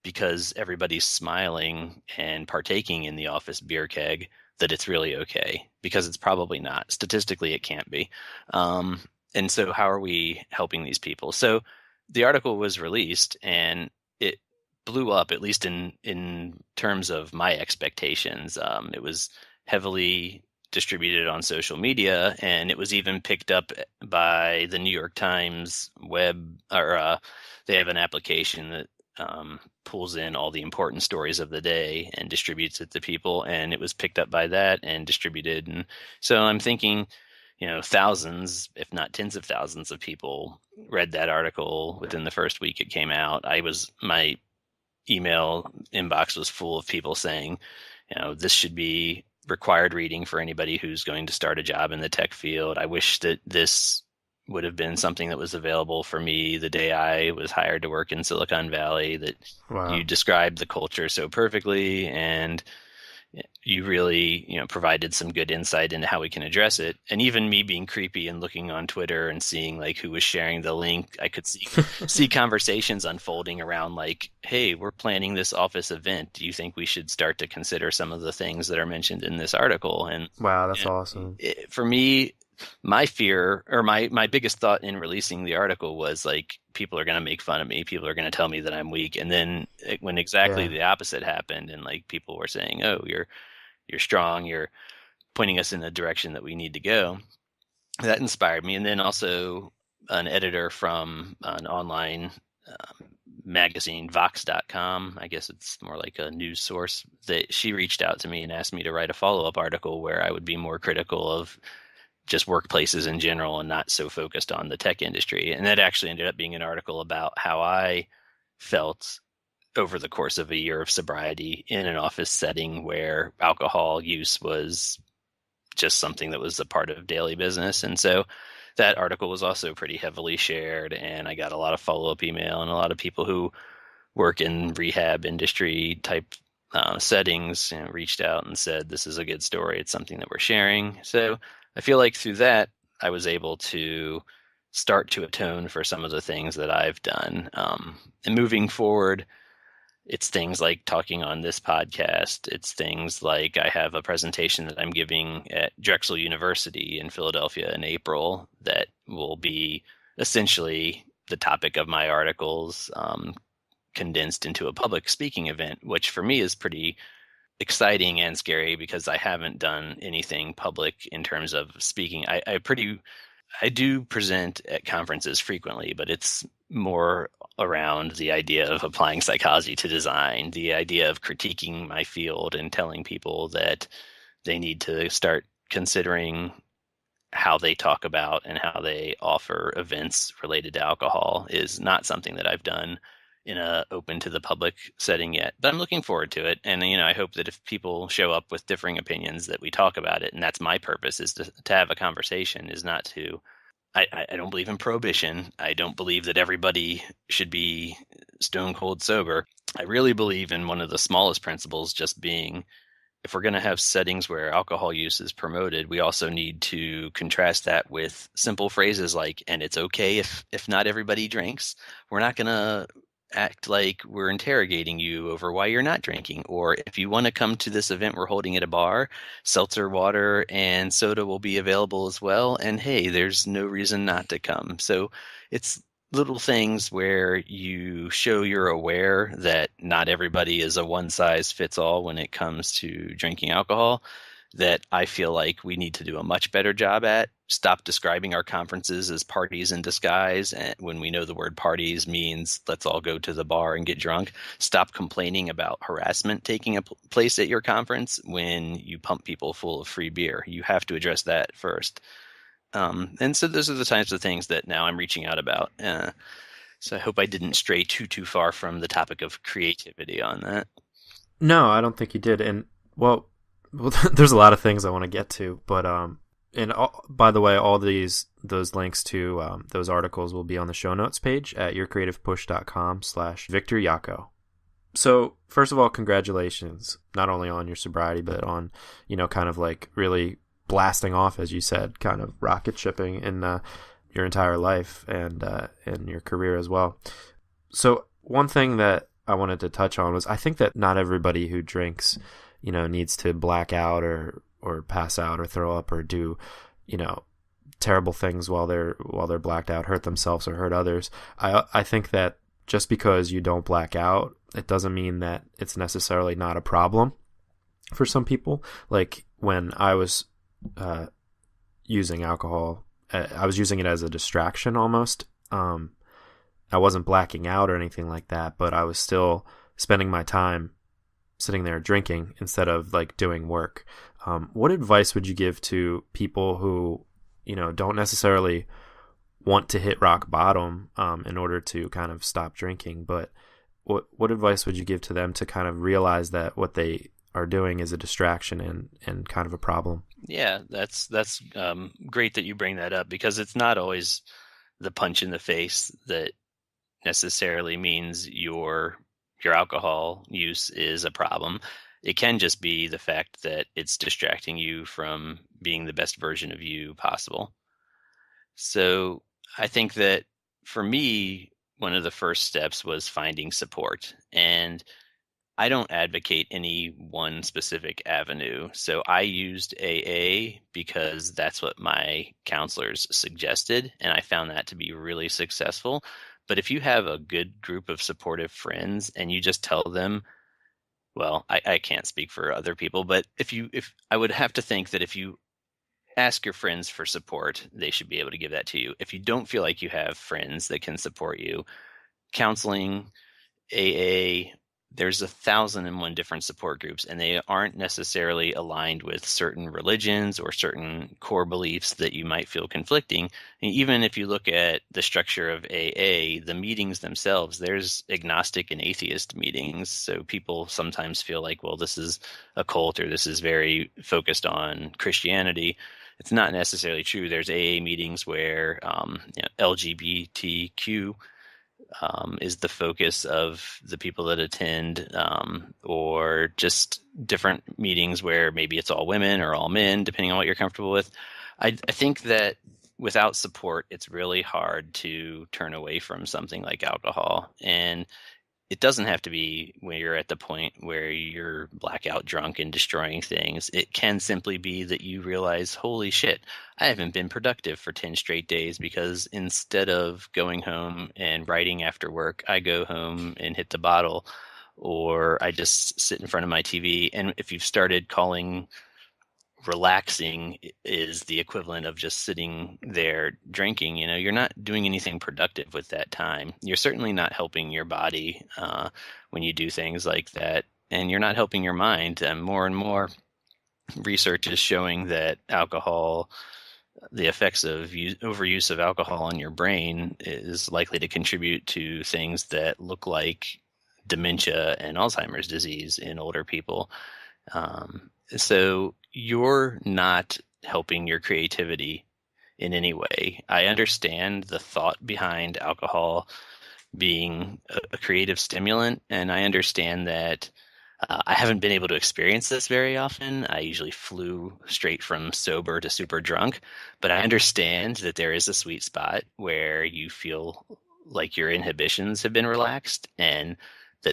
because everybody's smiling and partaking in the office beer keg, that it's really okay, because it's probably not. Statistically, it can't be. And so how are we helping these people? So the article was released and it blew up, at least in terms of my expectations. It was heavily distributed on social media, and it was even picked up by the New York Times web, or they have an application that pulls in all the important stories of the day and distributes it to people, and it was picked up by that and distributed. And so I'm thinking, thousands, if not tens of thousands of people read that article within the first week it came out. My email inbox was full of people saying, this should be required reading for anybody who's going to start a job in the tech field. I wish that this would have been something that was available for me the day I was hired to work in Silicon Valley, that Wow. you described the culture so perfectly, and you really, provided some good insight into how we can address it. And even me being creepy and looking on Twitter and seeing like who was sharing the link, I could see conversations unfolding around like, hey, we're planning this office event. Do you think we should start to consider some of the things that are mentioned in this article? And Wow, that's awesome. for me, my fear, or my biggest thought in releasing the article was like, people are going to make fun of me. People are going to tell me that I'm weak. And then when exactly the opposite happened, and like people were saying, oh, you're strong, you're pointing us in the direction that we need to go, that inspired me. And then also an editor from an online magazine, Vox.com, I guess it's more like a news source, that she reached out to me and asked me to write a follow-up article where I would be more critical of just workplaces in general and not so focused on the tech industry. And that actually ended up being an article about how I felt over the course of a year of sobriety in an office setting where alcohol use was just something that was a part of daily business. And so that article was also pretty heavily shared, and I got a lot of follow-up email, and a lot of people who work in rehab industry type settings reached out and said, this is a good story. It's something that we're sharing. So I feel like through that, I was able to start to atone for some of the things that I've done. And moving forward, it's things like talking on this podcast. It's things like I have a presentation that I'm giving at Drexel University in Philadelphia in April that will be essentially the topic of my articles, condensed into a public speaking event, which for me is pretty exciting and scary because I haven't done anything public in terms of speaking. I do present at conferences frequently, but it's more around the idea of applying psychology to design, the idea of critiquing my field and telling people that they need to start considering how they talk about and how they offer events related to alcohol is not something that I've done in a open to the public setting yet, but I'm looking forward to it. And, I hope that if people show up with differing opinions that we talk about it. And that's my purpose, is to have a conversation, is not to, I don't believe in prohibition. I don't believe that everybody should be stone cold sober. I really believe in one of the smallest principles, just being, if we're going to have settings where alcohol use is promoted, we also need to contrast that with simple phrases like, and it's okay if not everybody drinks. We're not going to act like we're interrogating you over why you're not drinking. Or if you want to come to this event we're holding at a bar, seltzer water and soda will be available as well. And hey, there's no reason not to come. So it's little things where you show you're aware that not everybody is a one size fits all when it comes to drinking alcohol, that I feel like we need to do a much better job at. Stop describing our conferences as parties in disguise, and when we know the word parties means let's all go to the bar and get drunk. Stop complaining about harassment taking place at your conference when you pump people full of free beer. You have to address that first. And so those are the types of things that now I'm reaching out about. So I hope I didn't stray too far from the topic of creativity on that. No, I don't think you did. And well, there's a lot of things I want to get to, but by the way, all those links to those articles will be on the show notes page at yourcreativepush.com/Victor Yocco. So first of all, congratulations, not only on your sobriety, but on, kind of like really blasting off, as you said, kind of rocket shipping in your entire life and in your career as well. So one thing that I wanted to touch on was, I think that not everybody who drinks, needs to black out or pass out or throw up or do, terrible things while they're blacked out, hurt themselves or hurt others. I think that just because you don't black out, it doesn't mean that it's necessarily not a problem for some people. Like when I was using alcohol, I was using it as a distraction almost. I wasn't blacking out or anything like that, but I was still spending my time sitting there drinking instead of like doing work. What advice would you give to people who, don't necessarily want to hit rock bottom in order to kind of stop drinking, but what advice would you give to them to kind of realize that what they are doing is a distraction and kind of a problem. Yeah, that's great that you bring that up, because it's not always the punch in the face that necessarily means your alcohol use is a problem. It can just be the fact that it's distracting you from being the best version of you possible. So I think that for me, one of the first steps was finding support. And I don't advocate any one specific avenue. So I used AA because that's what my counselors suggested, and I found that to be really successful. But if you have a good group of supportive friends and you just tell them, well, I can't speak for other people, but if I would have to think that if you ask your friends for support, they should be able to give that to you. If you don't feel like you have friends that can support you, counseling, AA, there's 1,001 different support groups, and they aren't necessarily aligned with certain religions or certain core beliefs that you might feel conflicting. And even if you look at the structure of AA, the meetings themselves, there's agnostic and atheist meetings. So people sometimes feel like, well, this is a cult or this is very focused on Christianity. It's not necessarily true. There's AA meetings where LGBTQ is the focus of the people that attend, or just different meetings where maybe it's all women or all men, depending on what you're comfortable with. I think that without support, it's really hard to turn away from something like alcohol. And it doesn't have to be when you're at the point where you're blackout drunk and destroying things. It can simply be that you realize, holy shit, I haven't been productive for 10 straight days, because instead of going home and writing after work, I go home and hit the bottle, or I just sit in front of my TV. And if you've started calling relaxing is the equivalent of just sitting there drinking, you're not doing anything productive with that time. You're certainly not helping your body when you do things like that, and you're not helping your mind. And more research is showing that alcohol, the effects of overuse of alcohol on your brain, is likely to contribute to things that look like dementia and Alzheimer's disease in older people. So you're not helping your creativity in any way. I understand the thought behind alcohol being a creative stimulant, and I understand that I haven't been able to experience this very often. I usually flew straight from sober to super drunk, but I understand that there is a sweet spot where you feel like your inhibitions have been relaxed, and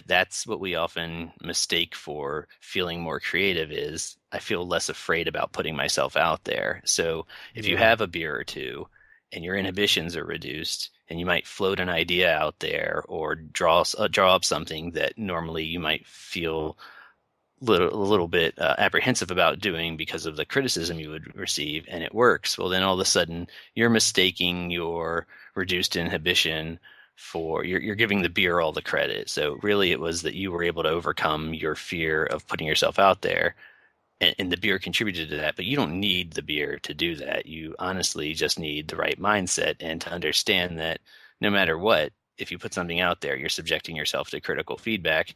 that's what we often mistake for feeling more creative. Is I feel less afraid about putting myself out there. So if you have a beer or two and your inhibitions are reduced, and you might float an idea out there or draw up something that normally you might feel a little bit apprehensive about doing because of the criticism you would receive, and it works, well, then all of a sudden you're mistaking your reduced inhibition for you're giving the beer all the credit. So really it was that you were able to overcome your fear of putting yourself out there, and the beer contributed to that. But you don't need the beer to do that. You honestly just need the right mindset, and to understand that no matter what, if you put something out there, you're subjecting yourself to critical feedback.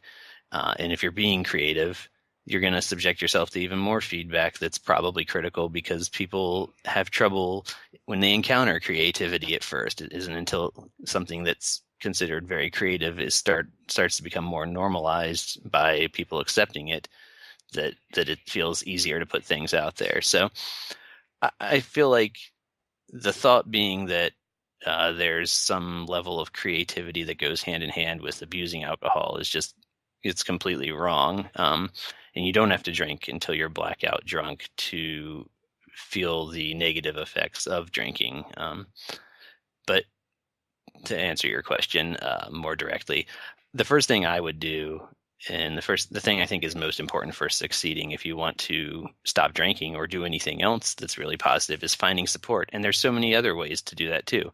And if you're being creative, you're going to subject yourself to even more feedback that's probably critical, because people have trouble when they encounter creativity at first. It isn't until something that's considered very creative starts to become more normalized by people accepting it, that it feels easier to put things out there. So I feel like the thought being that there's some level of creativity that goes hand in hand with abusing alcohol is it's completely wrong. And you don't have to drink until you're blackout drunk to feel the negative effects of drinking. But to answer your question more directly, the first thing I would do, and the thing I think is most important for succeeding if you want to stop drinking or do anything else that's really positive, is finding support. And there's so many other ways to do that too.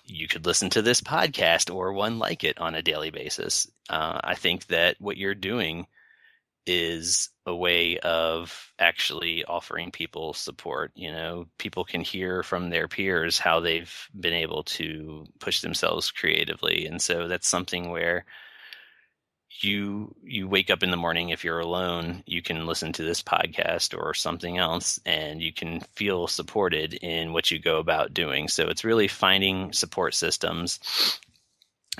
You could listen to this podcast or one like it on a daily basis. I think that what you're doing is a way of actually offering people support. People can hear from their peers how they've been able to push themselves creatively. And so that's something where you wake up in the morning, if you're alone, you can listen to this podcast or something else, and you can feel supported in what you go about doing. So it's really finding support systems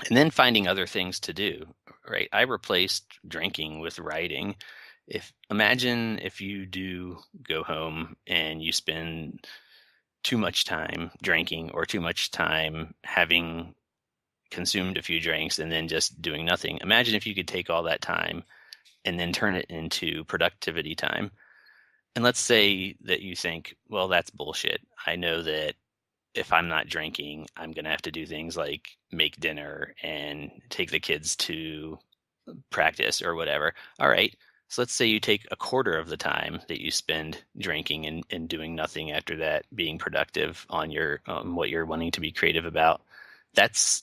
and then finding other things to do, right? I replaced drinking with writing. Imagine if you do go home and you spend too much time drinking or too much time having consumed a few drinks and then just doing nothing. Imagine if you could take all that time and then turn it into productivity time. And let's say that you think, well, that's bullshit. I know that if I'm not drinking, I'm going to have to do things like make dinner and take the kids to practice or whatever. All right. So let's say you take a quarter of the time that you spend drinking and doing nothing after that, being productive on your what you're wanting to be creative about. That's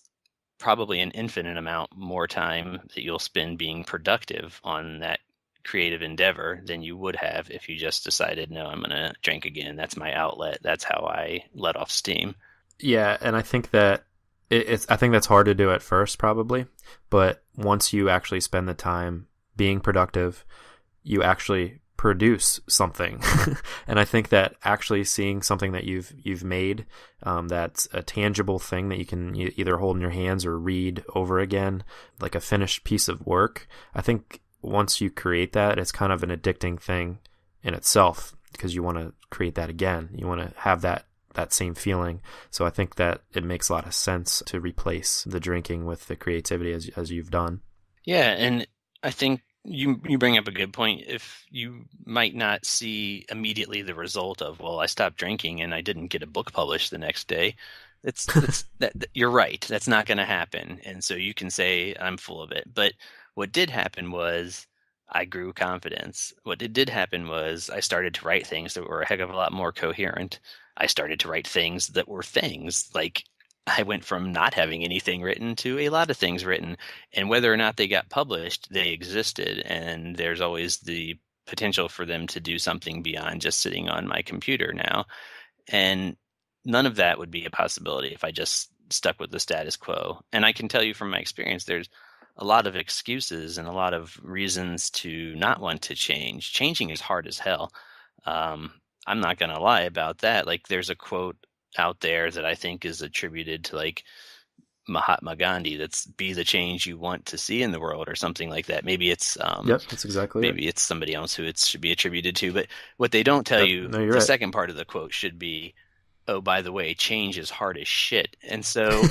probably an infinite amount more time that you'll spend being productive on that creative endeavor than you would have if you just decided, no, I'm going to drink again. That's my outlet. That's how I let off steam. Yeah, and I think that I think that's hard to do at first, probably, but once you actually spend the time being productive, you actually produce something. And I think that actually seeing something that you've made, that's a tangible thing that you can either hold in your hands or read over again, like a finished piece of work. I think once you create that, it's kind of an addicting thing in itself, because you want to create that again. You want to have that same feeling. So I think that it makes a lot of sense to replace the drinking with the creativity as you've done. Yeah, and I think you bring up a good point. If you might not see immediately the result of, well, I stopped drinking and I didn't get a book published the next day, it's that you're right. That's not going to happen. And so you can say I'm full of it. But what did happen was I grew confidence. What did happen was I started to write things that were a heck of a lot more coherent. I started to write things that were things. Like I went from not having anything written to a lot of things written, and whether or not they got published, they existed, and there's always the potential for them to do something beyond just sitting on my computer now. And none of that would be a possibility if I just stuck with the status quo. And I can tell you from my experience, there's a lot of excuses and a lot of reasons to not want to change. Changing is hard as hell. I'm not going to lie about that. Like, there's a quote out there that I think is attributed to like Mahatma Gandhi, that's be the change you want to see in the world or something like that. Maybe it's Yep, that's exactly maybe it's somebody else who it should be attributed to. But what they don't tell you, no, you're the right. second part of the quote should be, oh, by the way, change is hard as shit. And so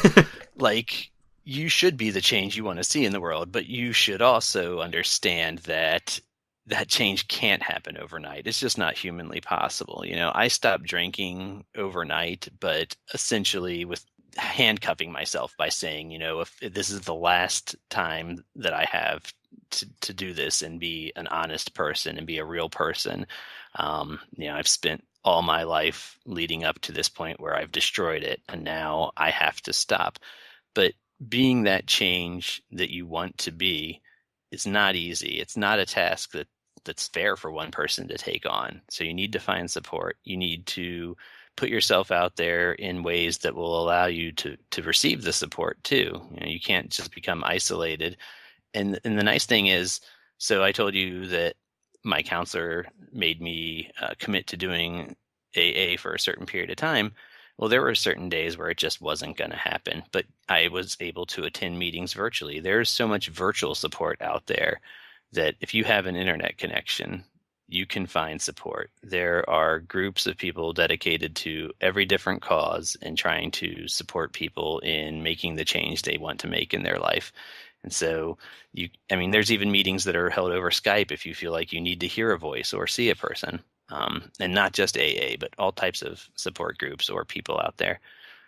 like, you should be the change you want to see in the world, but you should also understand that that change can't happen overnight. It's just not humanly possible. You know, I stopped drinking overnight, but essentially with handcuffing myself by saying, you know, if this is the last time that I have to do this and be an honest person and be a real person, you know, I've spent all my life leading up to this point where I've destroyed it, and now I have to stop. But being that change that you want to be is not easy. It's not a task that's fair for one person to take on. So you need to find support. You need to put yourself out there in ways that will allow you to receive the support too. You know, you can't just become isolated. And the nice thing is, so I told you that my counselor made me commit to doing AA for a certain period of time. Well, there were certain days where it just wasn't going to happen, but I was able to attend meetings virtually. There's so much virtual support out there that if you have an internet connection, you can find support. There are groups of people dedicated to every different cause and trying to support people in making the change they want to make in their life. And so there's even meetings that are held over Skype if you feel like you need to hear a voice or see a person. And not just AA, but all types of support groups or people out there.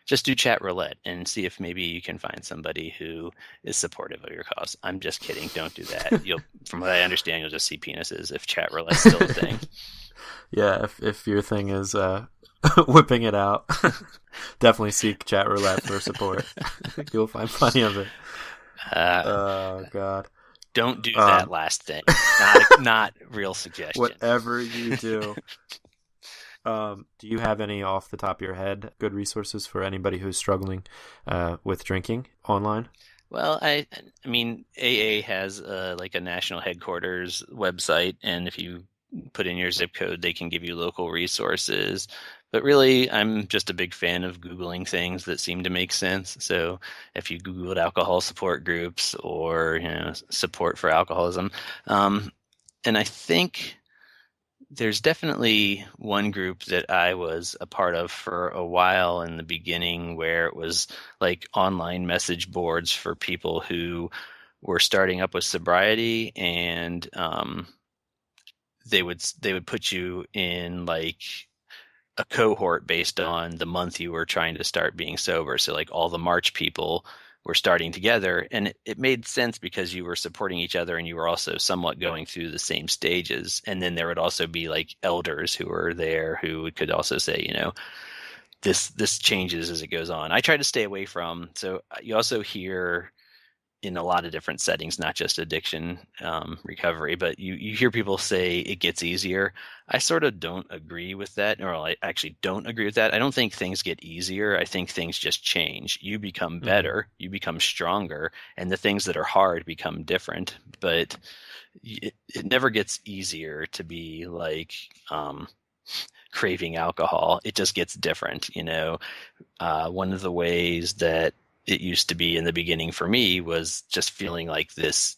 Just do chat roulette and see if maybe you can find somebody who is supportive of your cause. I'm just kidding. Don't do that. From what I understand, you'll just see penises if chat roulette's still a thing. Yeah, if your thing is whipping it out, definitely seek chat roulette for support. You'll find plenty of it. Oh God. Don't do that last thing. Not real suggestion. Whatever you do. Do you have any off the top of your head good resources for anybody who's struggling with drinking online? Well, I mean, AA has like a national headquarters website, and if you put in your zip code, they can give you local resources. But really, I'm just a big fan of Googling things that seem to make sense. So if you Googled alcohol support groups or, support for alcoholism, um, and I think there's definitely one group that I was a part of for a while in the beginning where it was like online message boards for people who were starting up with sobriety, and they would put you in like a cohort based on the month you were trying to start being sober. So like all the March people were starting together, and it made sense because you were supporting each other and you were also somewhat going through the same stages. And then there would also be like elders who were there who could also say, this changes as it goes on. I try to stay away from. So you also hear in a lot of different settings, not just addiction recovery, but you hear people say it gets easier. I sort of don't agree with that, or I actually don't agree with that. I don't think things get easier. I think things just change. You become Hmm. better, you become stronger, and the things that are hard become different. But it never gets easier to be like craving alcohol. It just gets different. One of the ways that it used to be in the beginning for me was just feeling like this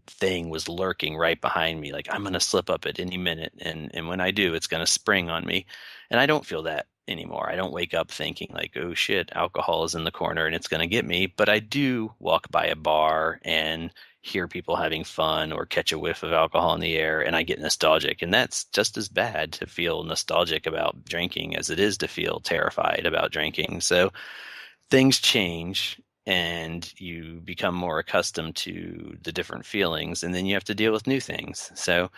thing was lurking right behind me, like I'm going to slip up at any minute, and when I do, it's going to spring on me. And I don't feel that anymore. I don't wake up thinking like, oh shit, alcohol is in the corner and it's going to get me. But I do walk by a bar and hear people having fun or catch a whiff of alcohol in the air, and I get nostalgic. And that's just as bad to feel nostalgic about drinking as it is to feel terrified about drinking. So things change and you become more accustomed to the different feelings, and then you have to deal with new things. So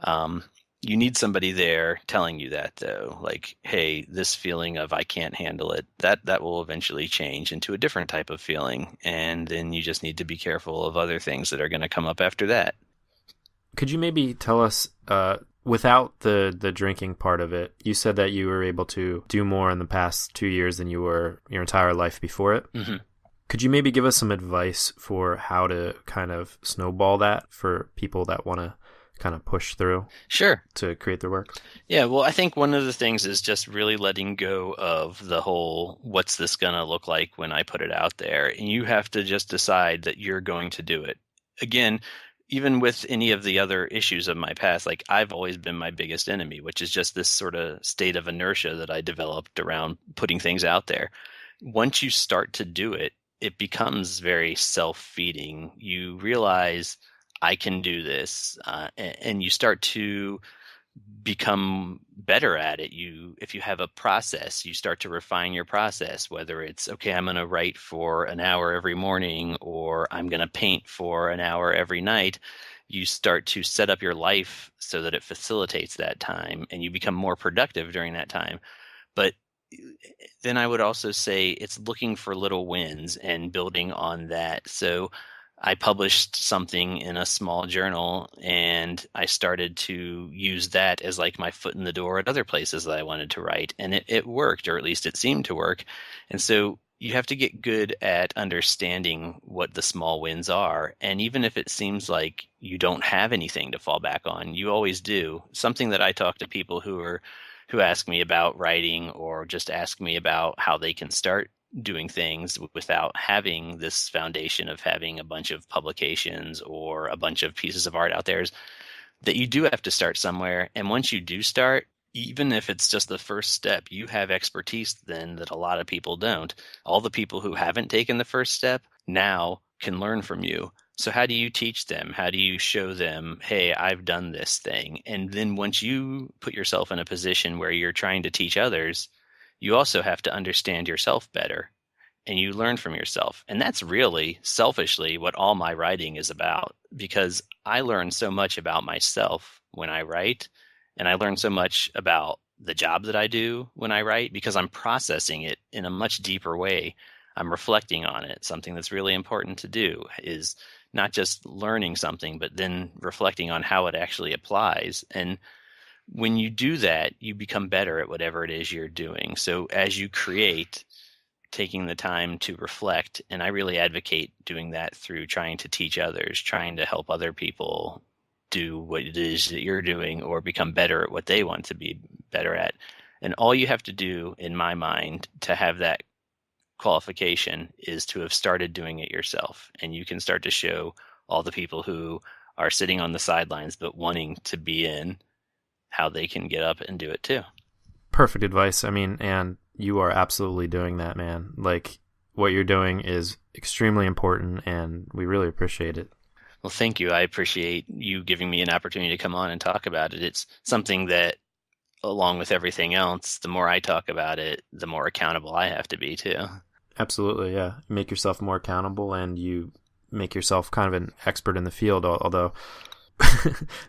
um, you need somebody there telling you that, though, like, hey, this feeling of I can't handle it, that will eventually change into a different type of feeling, and then you just need to be careful of other things that are going to come up after that. Could you maybe tell us, without the drinking part of it, you said that you were able to do more in the past 2 years than you were your entire life before it. Hmm. Could you maybe give us some advice for how to kind of snowball that for people that want to kind of push through Sure. to create their work? Yeah, well, I think one of the things is just really letting go of the whole what's this going to look like when I put it out there? And you have to just decide that you're going to do it. Again, even with any of the other issues of my past, like I've always been my biggest enemy, which is just this sort of state of inertia that I developed around putting things out there. Once you start to do it, it becomes very self-feeding. You realize I can do this, and you start to become better at it. If you have a process, you start to refine your process, whether it's okay, I'm going to write for an hour every morning, or I'm going to paint for an hour every night. You start to set up your life so that it facilitates that time, and you become more productive during that time. But then I would also say it's looking for little wins and building on that. So I published something in a small journal, and I started to use that as like my foot in the door at other places that I wanted to write. And it worked, or at least it seemed to work. And so you have to get good at understanding what the small wins are. And even if it seems like you don't have anything to fall back on, you always do. Something that I talk to people who ask me about writing or just ask me about how they can start doing things without having this foundation of having a bunch of publications or a bunch of pieces of art out there, is that you do have to start somewhere. And once you do start, even if it's just the first step, you have expertise then that a lot of people don't. All the people who haven't taken the first step now can learn from you. So how do you teach them? How do you show them, hey, I've done this thing? And then once you put yourself in a position where you're trying to teach others, you also have to understand yourself better, and you learn from yourself. And that's really selfishly what all my writing is about, because I learn so much about myself when I write, and I learn so much about the job that I do when I write because I'm processing it in a much deeper way. I'm reflecting on it. Something that's really important to do is not just learning something, but then reflecting on how it actually applies. And when you do that, you become better at whatever it is you're doing. So as you create, taking the time to reflect. And I really advocate doing that through trying to teach others, trying to help other people do what it is that you're doing or become better at what they want to be better at. And all you have to do, in my mind, to have that qualification is to have started doing it yourself. And you can start to show all the people who are sitting on the sidelines but wanting to be in how they can get up and do it too. Perfect advice. I mean, and you are absolutely doing that, man. Like, what you're doing is extremely important, and we really appreciate it. Well, thank you. I appreciate you giving me an opportunity to come on and talk about it. It's something that, along with everything else, the more I talk about it, the more accountable I have to be too. Absolutely, yeah. Make yourself more accountable, and you make yourself kind of an expert in the field, although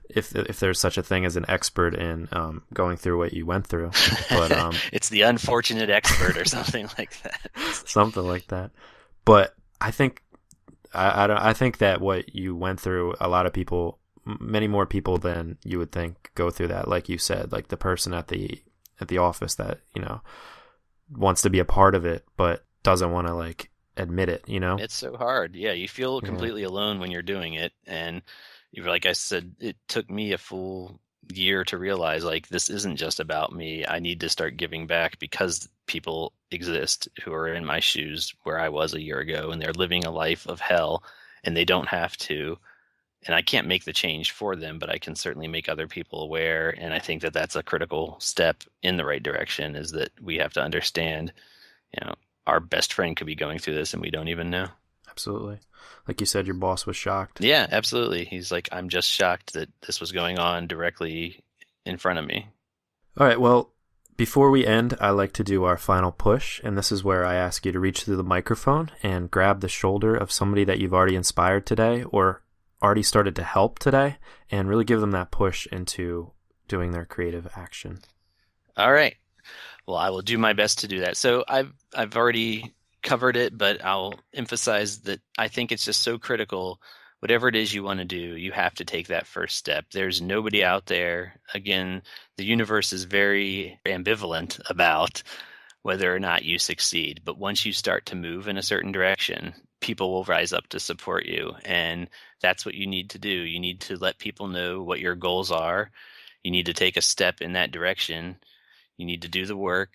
if there's such a thing as an expert in going through what you went through. But it's the unfortunate expert or something like that. Something like that. But I think I think that what you went through, a lot of people, many more people than you would think, go through that. Like you said, like the person at the office that, you know, wants to be a part of it but doesn't want to like admit it, you know? It's so hard. Yeah, you feel completely alone when you're doing it. And like I said, it took me a full year to realize, like, this isn't just about me. I need to start giving back because people exist who are in my shoes where I was a year ago, and they're living a life of hell, and they don't have to. And I can't make the change for them, but I can certainly make other people aware. And I think that that's a critical step in the right direction, is that we have to understand, you know, our best friend could be going through this and we don't even know. Absolutely. Like you said, your boss was shocked. Yeah, absolutely. He's like, I'm just shocked that this was going on directly in front of me. All right. Well, before we end, I like to do our final push. And this is where I ask you to reach through the microphone and grab the shoulder of somebody that you've already inspired today or already started to help today, and really give them that push into doing their creative action. All right. Well, I will do my best to do that. So I've already covered it, but I'll emphasize that I think it's just so critical. Whatever it is you want to do, you have to take that first step. There's nobody out there. Again, the universe is very ambivalent about whether or not you succeed. But once you start to move in a certain direction, people will rise up to support you. And that's what you need to do. You need to let people know what your goals are. You need to take a step in that direction. You need to do the work.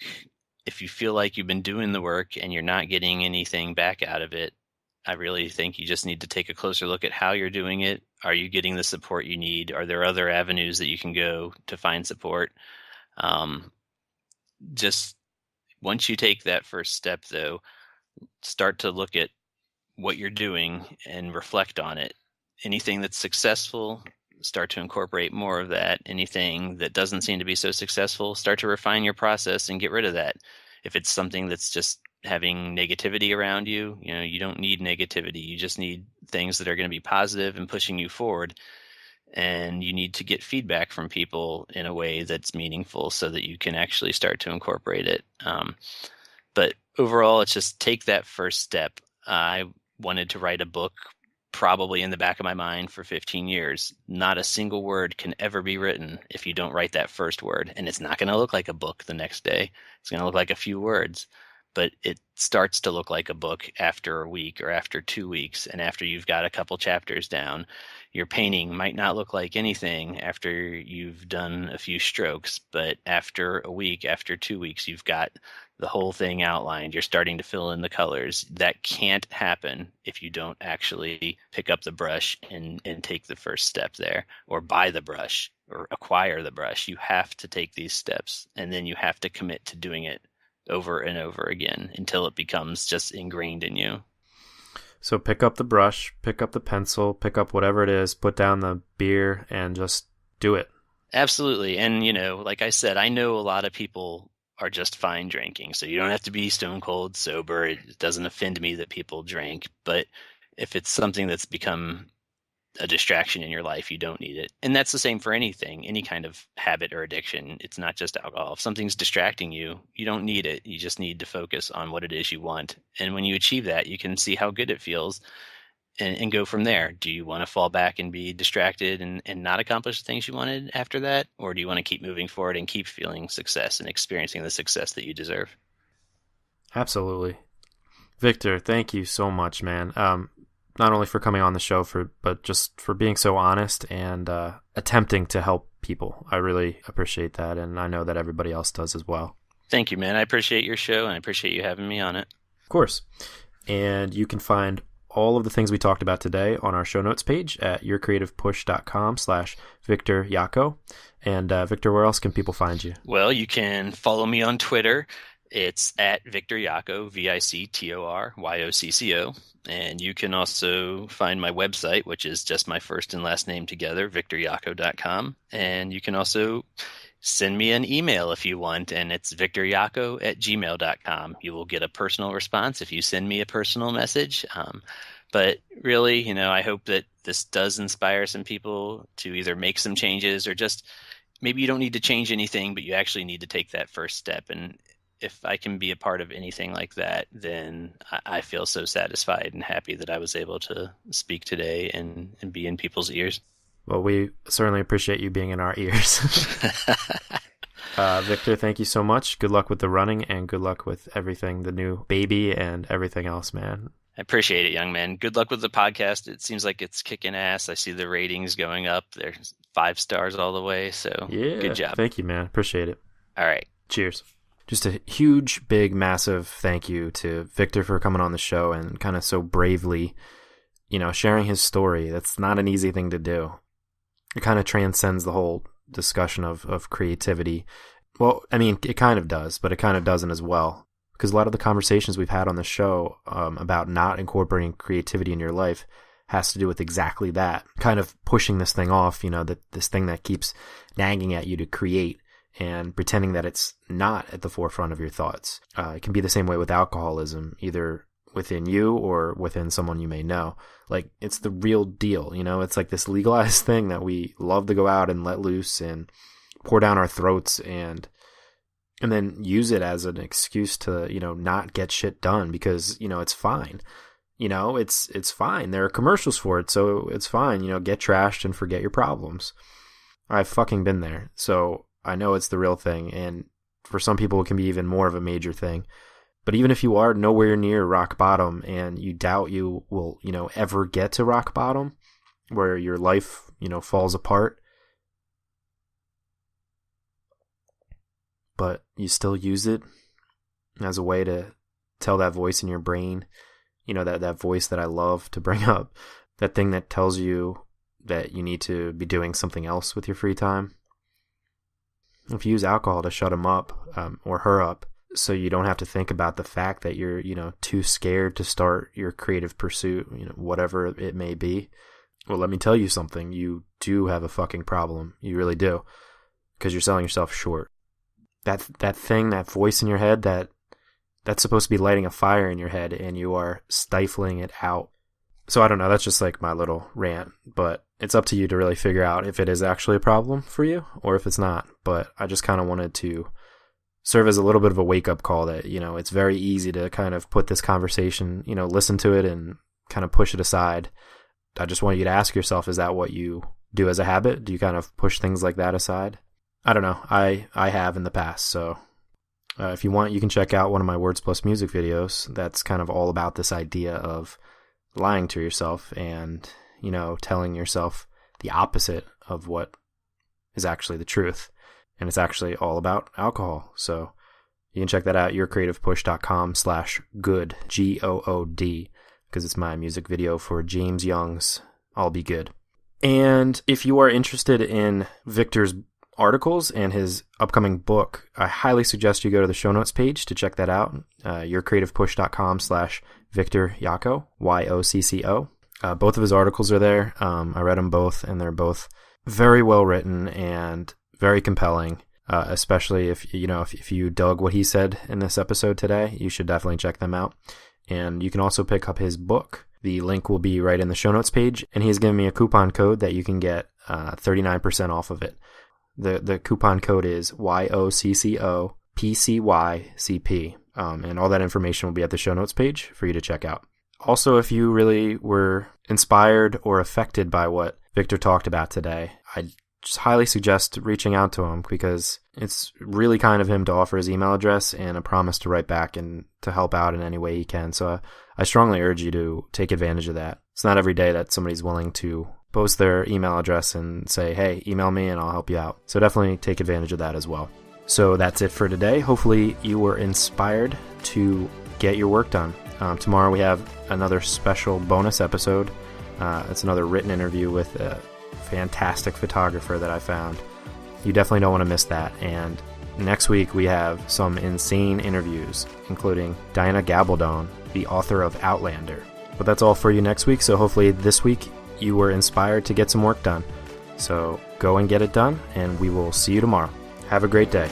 If you feel like you've been doing the work and you're not getting anything back out of it, I really think you just need to take a closer look at how you're doing it. Are you getting the support you need? Are there other avenues that you can go to find support? Just once you take that first step, though, start to look at what you're doing and reflect on it. Anything that's successful, start to incorporate more of that. Anything that doesn't seem to be so successful, start to refine your process and get rid of that. If it's something that's just having negativity around you, you know, you don't need negativity. You just need things that are going to be positive and pushing you forward. And you need to get feedback from people in a way that's meaningful so that you can actually start to incorporate it. But overall, it's just take that first step. I wanted to write a book probably in the back of my mind for 15 years. Not a single word can ever be written if you don't write that first word. And it's not going to look like a book the next day. It's going to look like a few words. But it starts to look like a book after a week or after 2 weeks. And after you've got a couple chapters down, your painting might not look like anything after you've done a few strokes. But after a week, after 2 weeks, you've got the whole thing outlined. You're starting to fill in the colors. That can't happen if you don't actually pick up the brush and take the first step there, or buy the brush or acquire the brush. You have to take these steps, and then you have to commit to doing it over and over again until it becomes just ingrained in you. So pick up the brush, pick up the pencil, pick up whatever it is, put down the beer, and just do it. Absolutely. And, you know, like I said, I know a lot of people are just fine drinking, so you don't have to be stone cold sober. It doesn't offend me that people drink, but if it's something that's become a distraction in your life, you don't need it. And that's the same for anything, any kind of habit or addiction. It's not just alcohol. If something's distracting you, you don't need it. You just need to focus on what it is you want. And when you achieve that, you can see how good it feels and go from there. Do you want to fall back and be distracted and not accomplish the things you wanted after that? Or do you want to keep moving forward and keep feeling success and experiencing the success that you deserve? Absolutely. Victor, thank you so much, man. Not only for coming on the show, but just for being so honest and attempting to help people. I really appreciate that, and I know that everybody else does as well. Thank you, man. I appreciate your show, and I appreciate you having me on it. Of course. And you can find all of the things we talked about today on our show notes page at yourcreativepush.com/Victor Yocco. And Victor, where else can people find you? Well, you can follow me on Twitter. It's at Victor Yocco, VictorYocco. And you can also find my website, which is just my first and last name together, victoryocco.com. And you can also send me an email if you want, and it's victoryocco@gmail.com. You will get a personal response if you send me a personal message. But really, I hope that this does inspire some people to either make some changes or just maybe you don't need to change anything, but you actually need to take that first step. And if I can be a part of anything like that, then I feel so satisfied and happy that I was able to speak today and be in people's ears. Well, we certainly appreciate you being in our ears. Victor, thank you so much. Good luck with the running and good luck with everything, the new baby and everything else, man. I appreciate it, young man. Good luck with the podcast. It seems like it's kicking ass. I see the ratings going up. There's 5 stars all the way. So yeah, good job. Thank you, man. Appreciate it. All right. Cheers. Just a huge, big, massive thank you to Victor for coming on the show and kind of so bravely, sharing his story. That's not an easy thing to do. It kind of transcends the whole discussion of creativity. Well, I mean, it kind of does, but it kind of doesn't as well. Because a lot of the conversations we've had on the show about not incorporating creativity in your life has to do with exactly that. Kind of pushing this thing off, this thing that keeps nagging at you to create and pretending that it's not at the forefront of your thoughts. It can be the same way with alcoholism, either within you or within someone you may know. Like, it's the real deal, it's like this legalized thing that we love to go out and let loose and pour down our throats and then use it as an excuse to, not get shit done because, it's fine. It's fine. There are commercials for it, so it's fine. Get trashed and forget your problems. I've fucking been there, so I know it's the real thing, and for some people it can be even more of a major thing. But even if you are nowhere near rock bottom and you doubt you will, ever get to rock bottom where your life, falls apart, but you still use it as a way to tell that voice in your brain, that voice that I love to bring up, that thing that tells you that you need to be doing something else with your free time. If you use alcohol to shut him up or her up so you don't have to think about the fact that you're, too scared to start your creative pursuit, whatever it may be, well, let me tell you something. You do have a fucking problem. You really do, because you're selling yourself short. That thing, that voice in your head, that's supposed to be lighting a fire in your head, and you are stifling it out. So I don't know, that's just like my little rant, but it's up to you to really figure out if it is actually a problem for you or if it's not. But I just kind of wanted to serve as a little bit of a wake-up call that, it's very easy to kind of put this conversation, listen to it and kind of push it aside. I just want you to ask yourself, is that what you do as a habit? Do you kind of push things like that aside? I don't know. I have in the past, so if you want, you can check out one of my Words Plus Music videos. That's kind of all about this idea of lying to yourself and, telling yourself the opposite of what is actually the truth. And it's actually all about alcohol. So you can check that out, yourcreativepush.com/good, GOOD, because it's my music video for James Young's I'll Be Good. And if you are interested in Victor's articles and his upcoming book, I highly suggest you go to the show notes page to check that out. yourcreativepush.com/Victor Yocco, YOCCO. Both of his articles are there. I read them both, and they're both very well written and very compelling. Especially if you dug what he said in this episode today, you should definitely check them out. And you can also pick up his book. The link will be right in the show notes page, and he's given me a coupon code that you can get 39% off of it. The coupon code is YOCCOPCYCP, and all that information will be at the show notes page for you to check out. Also, if you really were inspired or affected by what Victor talked about today, I just highly suggest reaching out to him, because it's really kind of him to offer his email address and a promise to write back and to help out in any way he can. So I strongly urge you to take advantage of that. It's not every day that somebody's willing to post their email address and say, hey, email me and I'll help you out. So definitely take advantage of that as well. So that's it for today. Hopefully you were inspired to get your work done. Tomorrow we have another special bonus episode. It's another written interview with a fantastic photographer that I found. You definitely don't want to miss that. And next week we have some insane interviews, including Diana Gabaldon, the author of Outlander. But that's all for you next week. So hopefully this week you were inspired to get some work done. So go and get it done, and we will see you tomorrow. Have a great day.